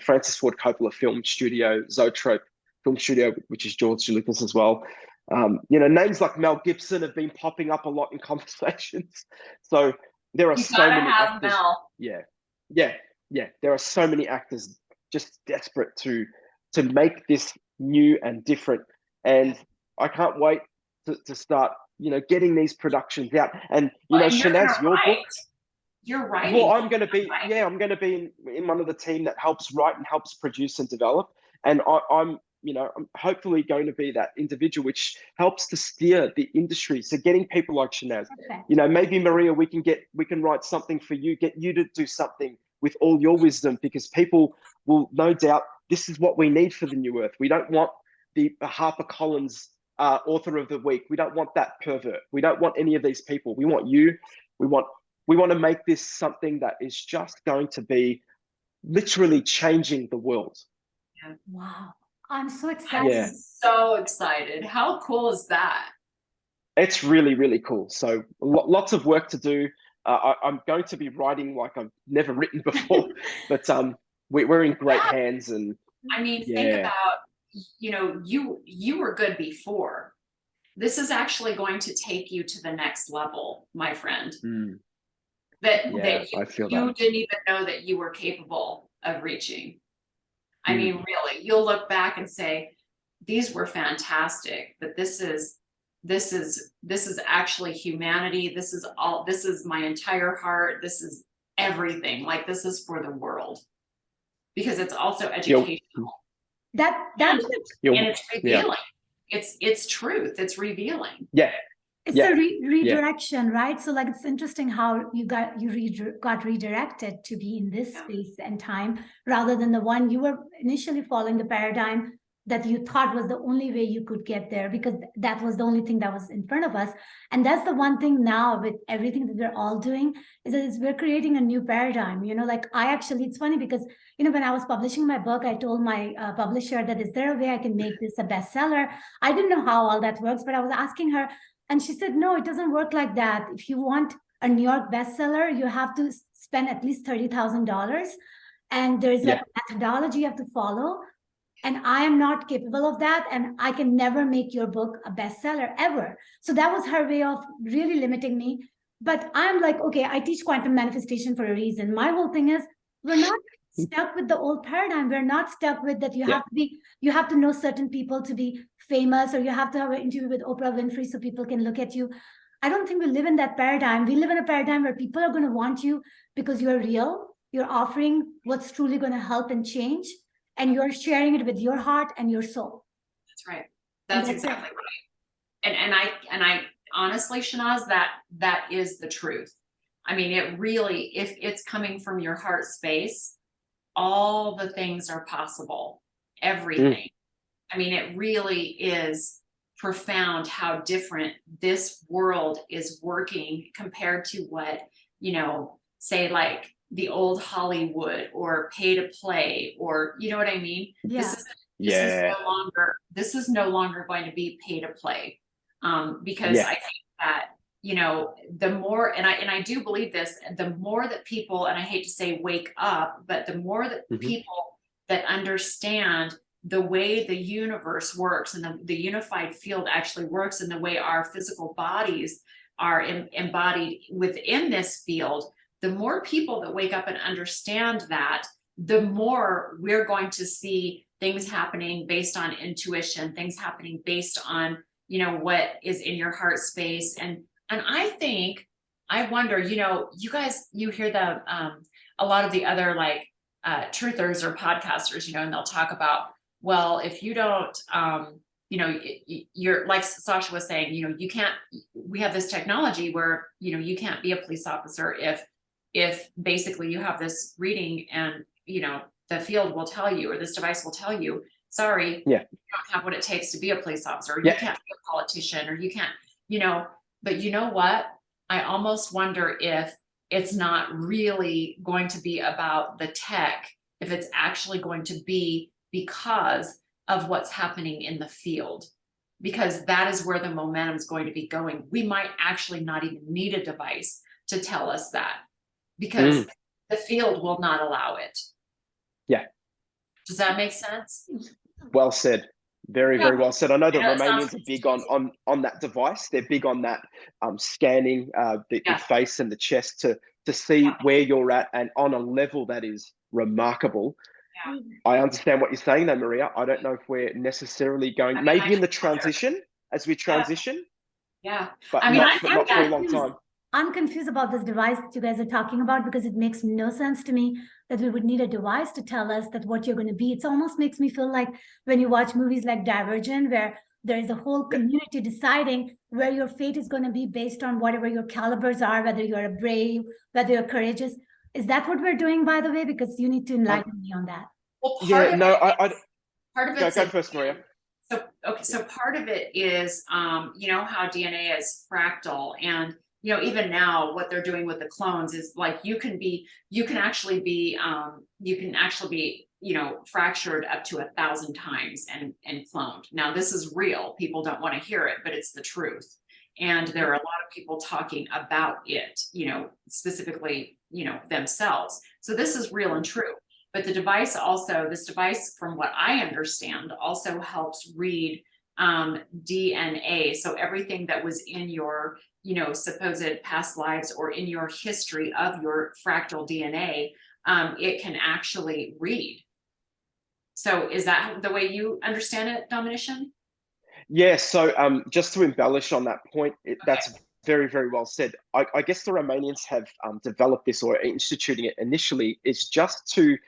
Francis Ford Coppola film studio, Zoetrope film studio, which is George Lucas as well. You know, names like Mel Gibson have been popping up a lot in conversations. So there are so many actors. Mel. Yeah. There are so many actors just desperate to make this new and different. And I can't wait to start, you know, getting these productions out. And you know, Shanaz, your book. You're right. Well, I'm going to be in one of the team that helps write and helps produce and develop. And I'm hopefully going to be that individual which helps to steer the industry. So getting people like Shanaz, you know, maybe Maria, we can write something for you, get you to do something with all your wisdom, because people will no doubt, this is what we need for the new earth. We don't want the HarperCollins author of the week. We don't want that pervert. We don't want any of these people. We want you. We want to make this something that is just going to be literally changing the world. Yeah. Wow. I'm so excited. Yeah. So excited. How cool is that? It's really, really cool. So lots of work to do. I'm going to be writing like I've never written before, but we're in great hands. And I mean, think about, you were good before. This is actually going to take you to the next level, my friend. That I feel you that. didn't even know that you were capable of reaching. I mean, really, you'll look back and say, these were fantastic, but this is actually humanity. This is my entire heart. This is everything. Like, this is for the world, because it's also educational. And it's revealing. It's truth. It's revealing. It's a redirection, right? So like, it's interesting how you got redirected to be in this space and time, rather than the one you were initially following, the paradigm that you thought was the only way you could get there, because that was the only thing that was in front of us. And that's the one thing now with everything that we're all doing, is that we're creating a new paradigm. Like, it's funny because, when I was publishing my book, I told my publisher that, is there a way I can make this a bestseller? I didn't know how all that works, but I was asking her, and she said, no, it doesn't work like that. If you want a New York bestseller, you have to spend at least $30,000. And there's like a methodology you have to follow. And I am not capable of that. And I can never make your book a bestseller ever. So that was her way of really limiting me. But I'm like, okay, I teach quantum manifestation for a reason. My whole thing is, we're not stuck with the old paradigm. We're not stuck with that. You have to know certain people to be famous, or you have to have an interview with Oprah Winfrey so people can look at you. I don't think we live in that paradigm. We live in a paradigm where people are going to want you because you're real. You're offering what's truly going to help and change, and you're sharing it with your heart and your soul. That's right. That's exactly right. And I honestly, Shanaz, that is the truth. I mean, it really, if it's coming from your heart space, all the things are possible. Everything. I mean, it really is profound how different this world is working compared to what, say like the old Hollywood or pay to play, or you know what I mean? Yeah. This is no longer going to be pay to play. Because I think that, the more, and I do believe this, the more that people, and I hate to say wake up, but the more that people that understand the way the universe works and the unified field actually works, and the way our physical bodies are embodied within this field, the more people that wake up and understand that, the more we're going to see things happening based on intuition, things happening based on, what is in your heart space. And I wonder, you guys, you hear a lot of the other like truthers or podcasters, and they'll talk about, well, if you don't, you're like Sasha was saying, you can't, we have this technology where, you can't be a police officer if basically you have this reading and, the field will tell you, or this device will tell you, sorry, you don't have what it takes to be a police officer, or you can't be a politician, or you can't, but you know what? I almost wonder if it's not really going to be about the tech, if it's actually going to be because of what's happening in the field, because that is where the momentum is going to be going. We might actually not even need a device to tell us that, because the field will not allow it. Yeah. Does that make sense? Well said. Very, very well said. I know the Romanians are big on that device. They're big on that scanning the face and the chest to see where you're at, and on a level that is remarkable. Yeah. I understand what you're saying though, Maria. I don't know if we're necessarily going, maybe in the transition, as we transition. Yeah. But not for a long time. I'm confused about this device that you guys are talking about, because it makes no sense to me that we would need a device to tell us that what you're going to be. It almost makes me feel like when you watch movies like Divergent, where there is a whole community deciding where your fate is going to be based on whatever your calibers are, whether you're a brave, whether you're courageous. Is that what we're doing, by the way? Because you need to enlighten me on that. Well, part of it. Go first, Maria. So part of it is, you know, how DNA is fractal, and, you know, even now what they're doing with the clones is like, you can actually be, you know, fractured up to 1,000 times and cloned. Now this is real. People don't want to hear it, but it's the truth. And there are a lot of people talking about it, you know, specifically, you know, themselves. So this is real and true. But the device also, this device, from what I understand, also helps read DNA. So everything that was in your, you know, supposed past lives or in your history of your fractal DNA, it can actually read. So is that the way you understand it, Domonician? Yeah, so just to embellish on that point, that's very, very well said. I guess the Romanians have developed this, or instituting it initially, is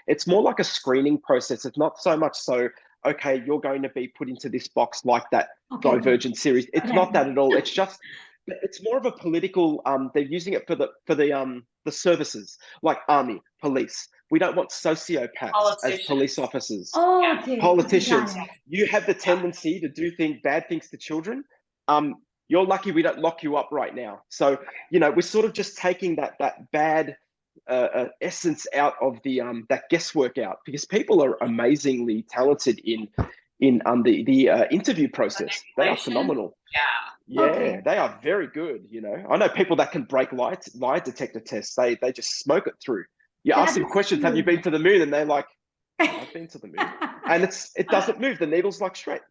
it's more like a screening process. It's not so much so, okay, you're going to be put into this box like that Divergence series. It's not that at all. It's more of a political, they're using it for the services, like army, police. We don't want sociopaths as police officers. Oh, okay. Politicians, you have the tendency to do bad things to children. You're lucky we don't lock you up right now. So, you know, we're sort of just taking that bad essence out of the that guesswork out, because people are amazingly talented in the interview process. They are phenomenal. Yeah, they are very good. You know, I know people that can break lie detector tests. They just smoke it through. You ask them questions, have you been to the moon? And they're like, I've been to the moon. And it doesn't move. The needle's like straight.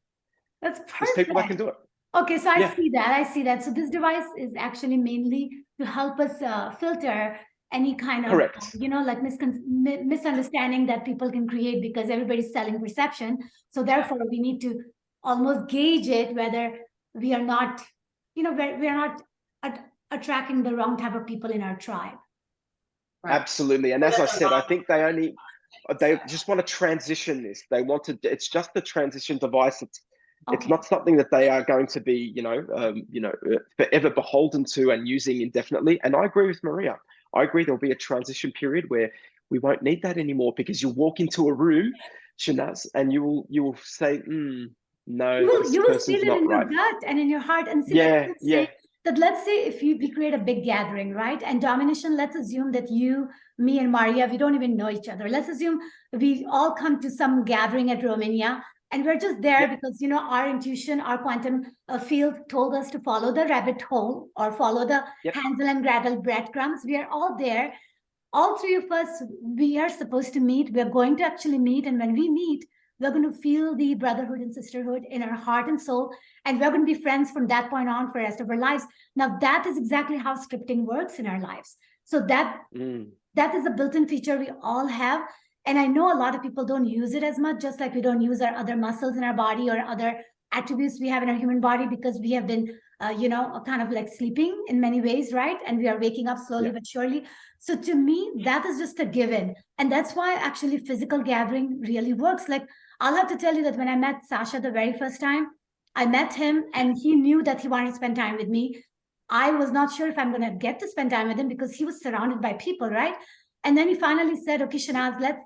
That's perfect. There's people that can do it. Okay, so I see that. So this device is actually mainly to help us filter any kind of, you know, like misunderstanding that people can create, because everybody's selling perception. So therefore we need to almost gauge it, whether we are not, you know, we are not attracting the wrong type of people in our tribe. Absolutely. And as I said, I think they just want to transition this. It's just a transition device. It's not something that they are going to be, forever beholden to and using indefinitely. And I agree with Maria. I agree there'll be a transition period where we won't need that anymore, because you'll walk into a room, Shanaz, and you will say, no, you will this feel person's it not in right. your gut and in your heart. And see, let's say if we create a big gathering, right? And Domonician, let's assume that you, me, and Maria, we don't even know each other. Let's assume we all come to some gathering at Romania, and we're just there because, you know, our intuition, our quantum field told us to follow the rabbit hole or follow the Hansel and Gretel breadcrumbs. We are all there. All three of us, we are supposed to meet. We're going to actually meet. And when we meet, we're going to feel the brotherhood and sisterhood in our heart and soul. And we're going to be friends from that point on for the rest of our lives. Now, that is exactly how scripting works in our lives. So that is a built-in feature we all have. And I know a lot of people don't use it as much, just like we don't use our other muscles in our body or other attributes we have in our human body, because we have been, kind of like sleeping in many ways, right? And we are waking up slowly but surely. So to me, that is just a given. And that's why actually physical gathering really works. Like, I'll have to tell you that when I met Sasha the very first time, I met him and he knew that he wanted to spend time with me. I was not sure if I'm going to get to spend time with him because he was surrounded by people, right? And then he finally said, okay, Shanaz, let's,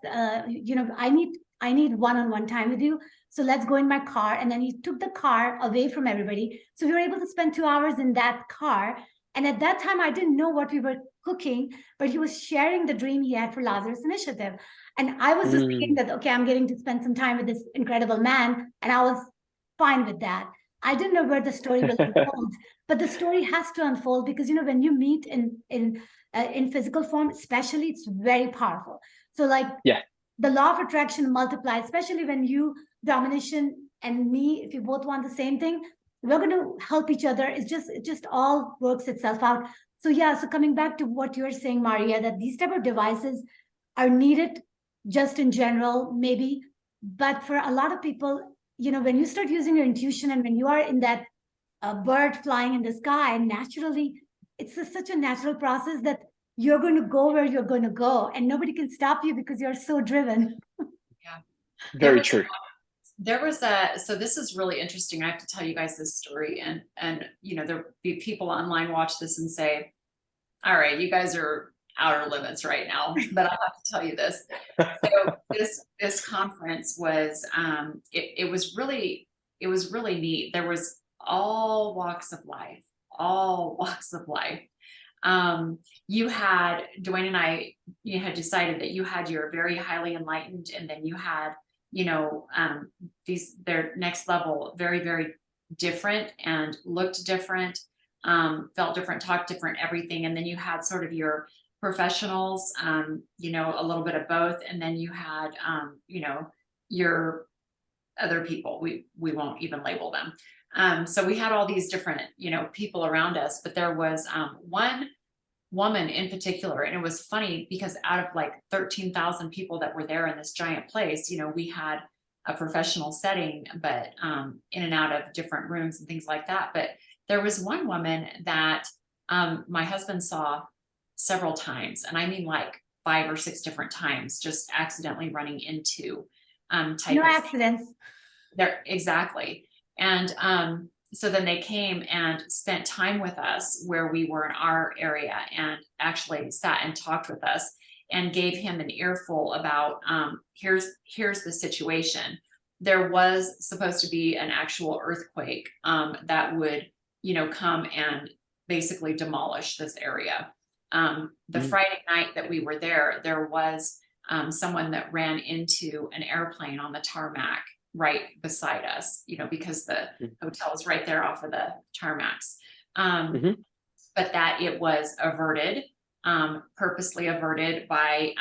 I need one-on-one time with you. So let's go in my car. And then he took the car away from everybody. So we were able to spend 2 hours in that car. And at that time, I didn't know what we were cooking, but he was sharing the dream he had for Lazarus Initiative. And I was just thinking that, okay, I'm getting to spend some time with this incredible man. And I was fine with that. I didn't know where the story will unfold, but the story has to unfold because, you know, when you meet in physical form, especially, it's very powerful. So like the law of attraction multiplies, especially when you, Domonician, and me, if you both want the same thing, we're going to help each other. It just all works itself out. So yeah, so coming back to what you're saying, Maria, that these type of devices are needed just in general, maybe, but for a lot of people, you know, when you start using your intuition and when you are in that bird flying in the sky, naturally, it's such a natural process that you're going to go where you're going to go and nobody can stop you because you're so driven. Very true. So this is really interesting. I have to tell you guys this story, and you know, there'll be people online watch this and say, all right, you guys are outer limits right now, but I have to tell you this. So this conference was, it it was really neat. There was all walks of life, all walks of life. You had, Dwayne and I, you had decided that you had your very highly enlightened, and then you had, you know, their next level, very, very different and looked different, felt different, talked different, everything. And then you had sort of your professionals, you know, a little bit of both. And then you had, you know, your other people, we won't even label them. So we had all these different, you know, people around us, but there was one woman in particular, and it was funny because out of like 13,000 people that were there in this giant place, you know, we had a professional setting, but in and out of different rooms and things like that. But there was one woman that my husband saw several times, and I mean like 5 or 6 different times, just accidentally running into type No of accidents. there, exactly. And so then they came and spent time with us where we were in our area, and actually sat and talked with us and gave him an earful about here's the situation. There was supposed to be an actual earthquake that would, you know, come and basically demolish this area. The Friday night that we were there, there was someone that ran into an airplane on the tarmac right beside us, you know, because the hotel is right there off of the tarmacs. But that it was averted, purposely averted by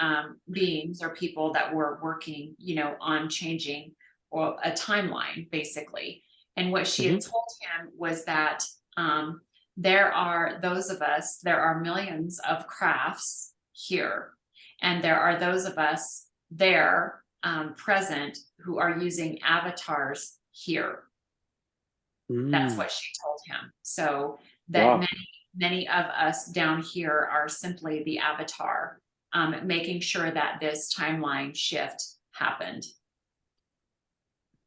beings or people that were working, you know, on changing or a timeline, basically. And what she had told him was that there are those of us, there are millions of crafts here, and there are those of us there present who are using avatars here. That's what she told him. So that many of us down here are simply the avatar, making sure that this timeline shift happened.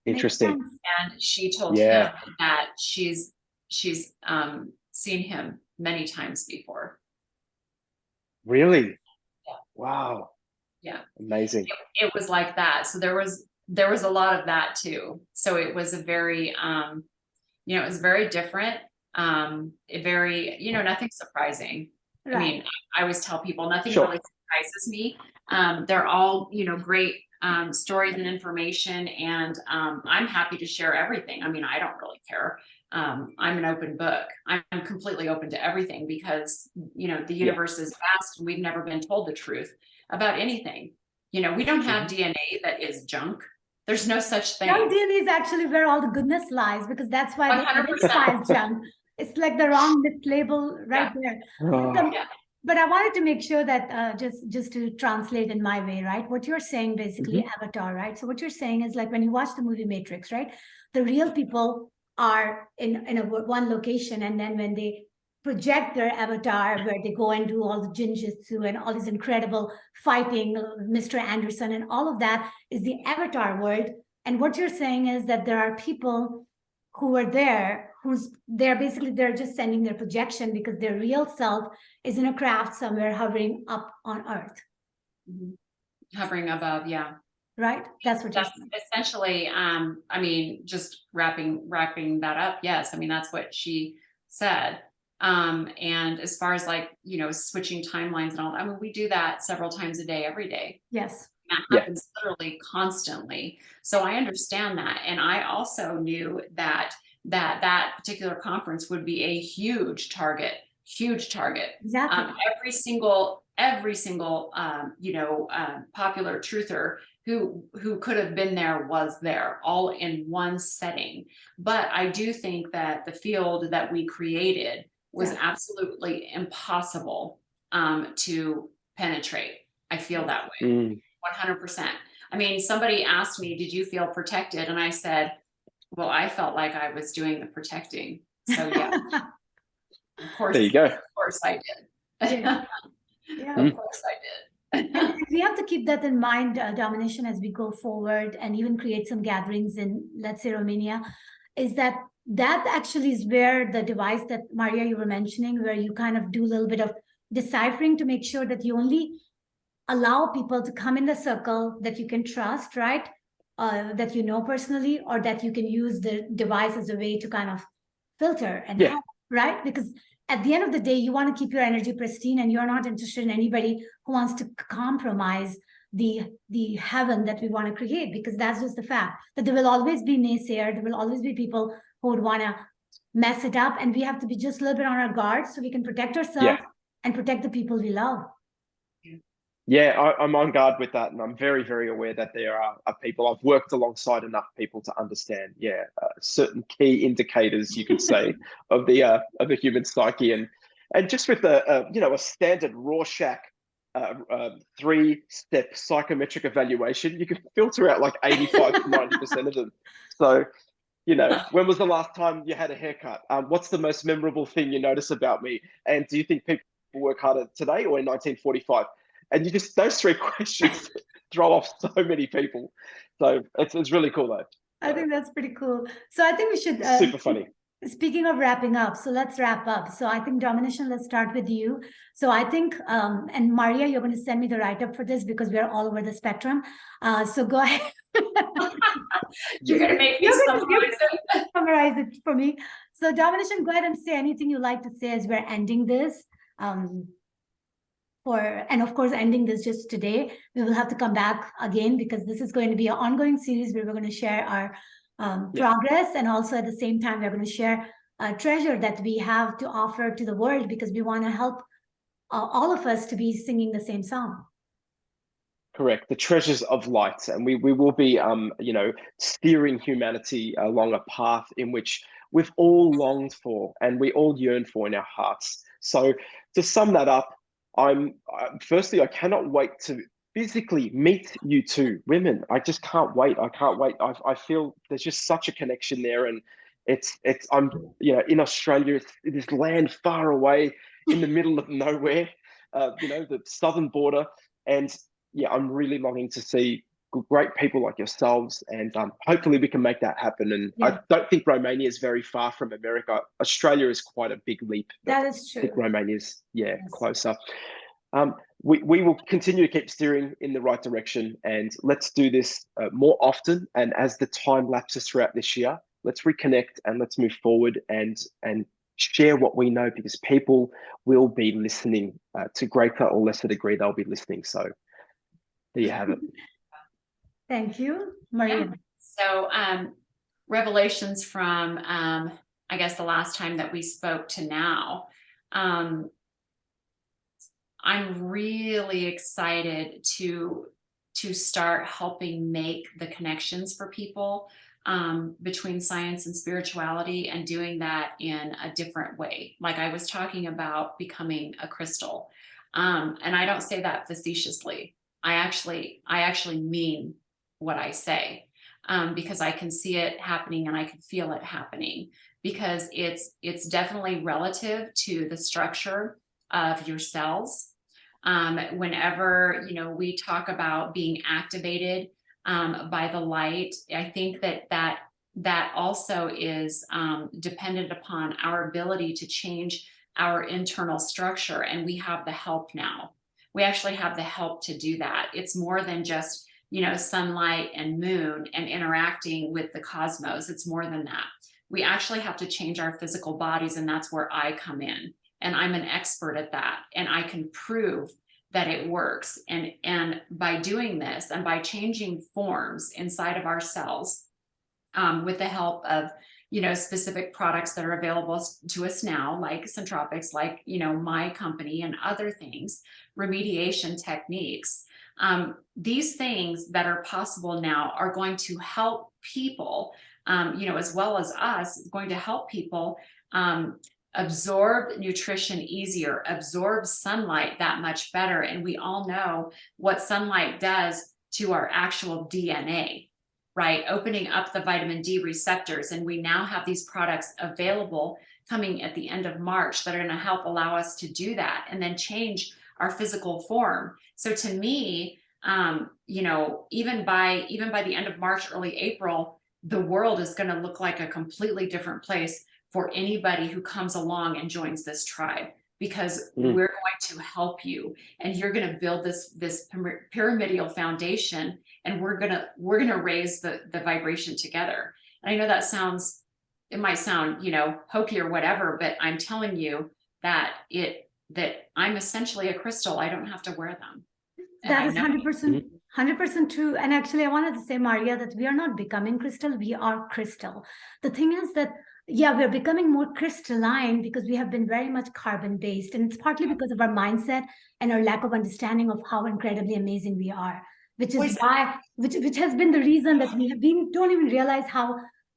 Interesting. And she told him that she's seen him many times before. Really? Yeah. Wow. Yeah. Amazing. It was like that. So there was a lot of that too. So it was a very, you know, it was very different. Very, you know, nothing surprising. Right. I mean, I always tell people nothing really surprises me. They're all, you know, great stories and information, and I'm happy to share everything. I mean, I don't really care. I'm an open book. I'm completely open to everything because, you know, the universe is vast and we've never been told the truth about anything. You know, we don't have DNA that is junk. There's no such thing. Junk DNA is actually where all the goodness lies, because that's why they identify as junk. It's like the wrong label right there. But I wanted to make sure that just to translate in my way, right? What you're saying basically, avatar, right? So what you're saying is like when you watch the movie Matrix, right? The real people are in one location, and then when they project their avatar where they go and do all the jinjutsu and all this incredible fighting, Mr. Anderson, and all of that is the avatar world. And what you're saying is that there are people who are there, they're just sending their projection because their real self is in a craft somewhere hovering up on Earth. Hovering above, Right? That's what you're saying. Essentially, I mean, just wrapping that up, yes. I mean, that's what she said. And as far as like, you know, switching timelines and all, I mean, we do that several times a day, every day. Yes. That happens literally constantly. So I understand that. And I also knew that particular conference would be a huge target. Exactly. Every single, you know, popular truther who could have been there was there, all in one setting. But I do think that the field that we created was absolutely impossible to penetrate. I feel that way, 100%. I mean, somebody asked me, did you feel protected? And I said, well, I felt like I was doing the protecting. So yeah, of course. There you go. Of course I did. Of course I did. And we have to keep that in mind, Domonician, as we go forward and even create some gatherings in, let's say, Romania, is that actually is where the device that, Maria, you were mentioning, where you kind of do a little bit of deciphering to make sure that you only allow people to come in the circle that you can trust, right? that you know personally, or that you can use the device as a way to kind of filter and Yeah. help, right? Because at the end of the day, you want to keep your energy pristine, and you're not interested in anybody who wants to compromise the heaven that we want to create, because that's just the fact that there will always be naysayer, there will always be people who would want to mess it up, and we have to be just a little bit on our guard so we can protect ourselves and protect the people we love. Yeah, I'm on guard with that, and I'm very, very aware that there are people. I've worked alongside enough people to understand, certain key indicators, you could say, of the human psyche, and just with a standard Rorschach 3-step psychometric evaluation, you can filter out like 85 to 90% of them. So, when was the last time you had a haircut? What's the most memorable thing you notice about me? And do you think people work harder today or in 1945? And those 3 questions throw off so many people. So it's really cool though. I think that's pretty cool. So I think we should super funny. Speaking of wrapping up, so let's wrap up. So I think, Domonician, let's start with you. So I think, and Maria, you're going to send me the write-up for this because we're all over the spectrum. So go ahead. You're going to make me summarize it for me. So Domonician, go ahead and say anything you like to say as we're ending this. And of course, ending this just today. We will have to come back again because this is going to be an ongoing series where we're going to share our progress, and also at the same time we're going to share a treasure that we have to offer to the world, because we want to help all of us to be singing the same song. Correct, the treasures of light, and we will be steering humanity along a path in which we've all longed for and we all yearn for in our hearts. So to sum that up, firstly, I cannot wait to physically meet you two women. I just can't wait. I can't wait. I feel there's just such a connection there, and I'm in Australia, this land far away in the middle of nowhere, the southern border, and I'm really longing to see great people like yourselves, and hopefully we can make that happen. And I don't think Romania is very far from America. Australia is quite a big leap. That is true. I think Romania is closer. We will continue to keep steering in the right direction, and let's do this more often. And as the time lapses throughout this year, let's reconnect and let's move forward and share what we know, because people will be listening to greater or lesser degree. They'll be listening. So there you have it. Thank you, Maria. So revelations from, I guess, the last time that we spoke to now. I'm really excited to start helping make the connections for people between science and spirituality, and doing that in a different way. Like I was talking about becoming a crystal. And I don't say that facetiously. I actually mean what I say, because I can see it happening and I can feel it happening, because it's definitely relative to the structure of your cells. Whenever we talk about being activated by the light, I think that also is dependent upon our ability to change our internal structure, and we have the help now. We actually have the help to do that. It's more than just sunlight and moon and interacting with the cosmos. It's more than that. We actually have to change our physical bodies, and that's where I come in. And I'm an expert at that, and I can prove that it works. And by doing this and by changing forms inside of our cells, with the help of specific products that are available to us now, like Centropics, like my company and other things, remediation techniques, these things that are possible now are going to help people, as well as us, going to help people absorb nutrition easier, absorb sunlight that much better. And we all know what sunlight does to our actual DNA, right? Opening up the vitamin D receptors. And we now have these products available coming at the end of March that are going to help allow us to do that and then change our physical form. So to me, even by the end of March, early April, the world is going to look like a completely different place for anybody who comes along and joins this tribe, because we're going to help you, and you're going to build this pyramidal foundation, and we're gonna raise the vibration together. And I know that it might sound, you know, hokey or whatever, but I'm telling you that I'm essentially a crystal. I don't have to wear them. That is 100% true. And actually, I wanted to say, Maria, that we are not becoming crystal, we are crystal. The thing is that, yeah, we're becoming more crystalline because we have been very much carbon-based. And it's partly because of our mindset and our lack of understanding of how incredibly amazing we are, which is why, which has been the reason that don't even realize how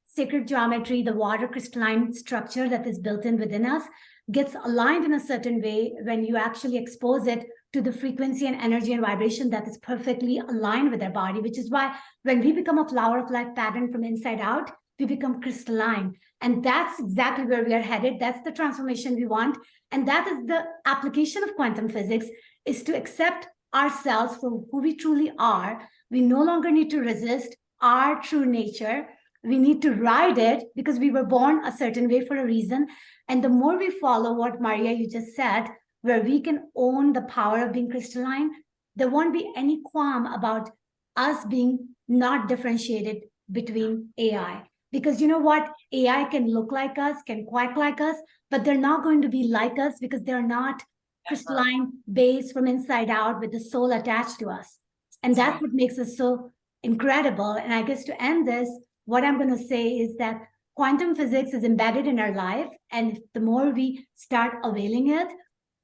sacred geometry, the water crystalline structure that is built in within us, gets aligned in a certain way when you actually expose it to the frequency and energy and vibration that is perfectly aligned with our body, which is why when we become a flower of life pattern from inside out, we become crystalline. And that's exactly where we are headed. That's the transformation we want. And that is the application of quantum physics, is to accept ourselves for who we truly are. We no longer need to resist our true nature. We need to ride it because we were born a certain way for a reason. And the more we follow what, Maria, you just said, where we can own the power of being crystalline, there won't be any qualm about us being not differentiated between AI. Because you know what? AI can look like us, can quack like us, but they're not going to be like us because they're not crystalline based from inside out with the soul attached to us. And that's what makes us so incredible. And I guess to end this, what I'm going to say is that quantum physics is embedded in our life. And the more we start availing it,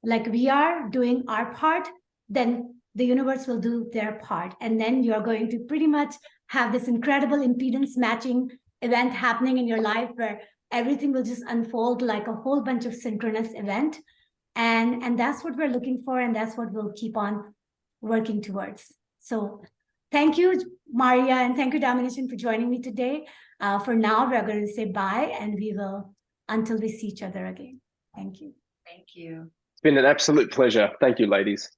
like we are doing our part, then the universe will do their part. And then you're going to pretty much have this incredible impedance matching event happening in your life where everything will just unfold like a whole bunch of synchronous event. And that's what we're looking for. And that's what we'll keep on working towards. So thank you, Maria, and thank you, Domonician, for joining me today. For now, we're going to say bye, and we will until we see each other again. Thank you. Thank you. It's been an absolute pleasure. Thank you, ladies.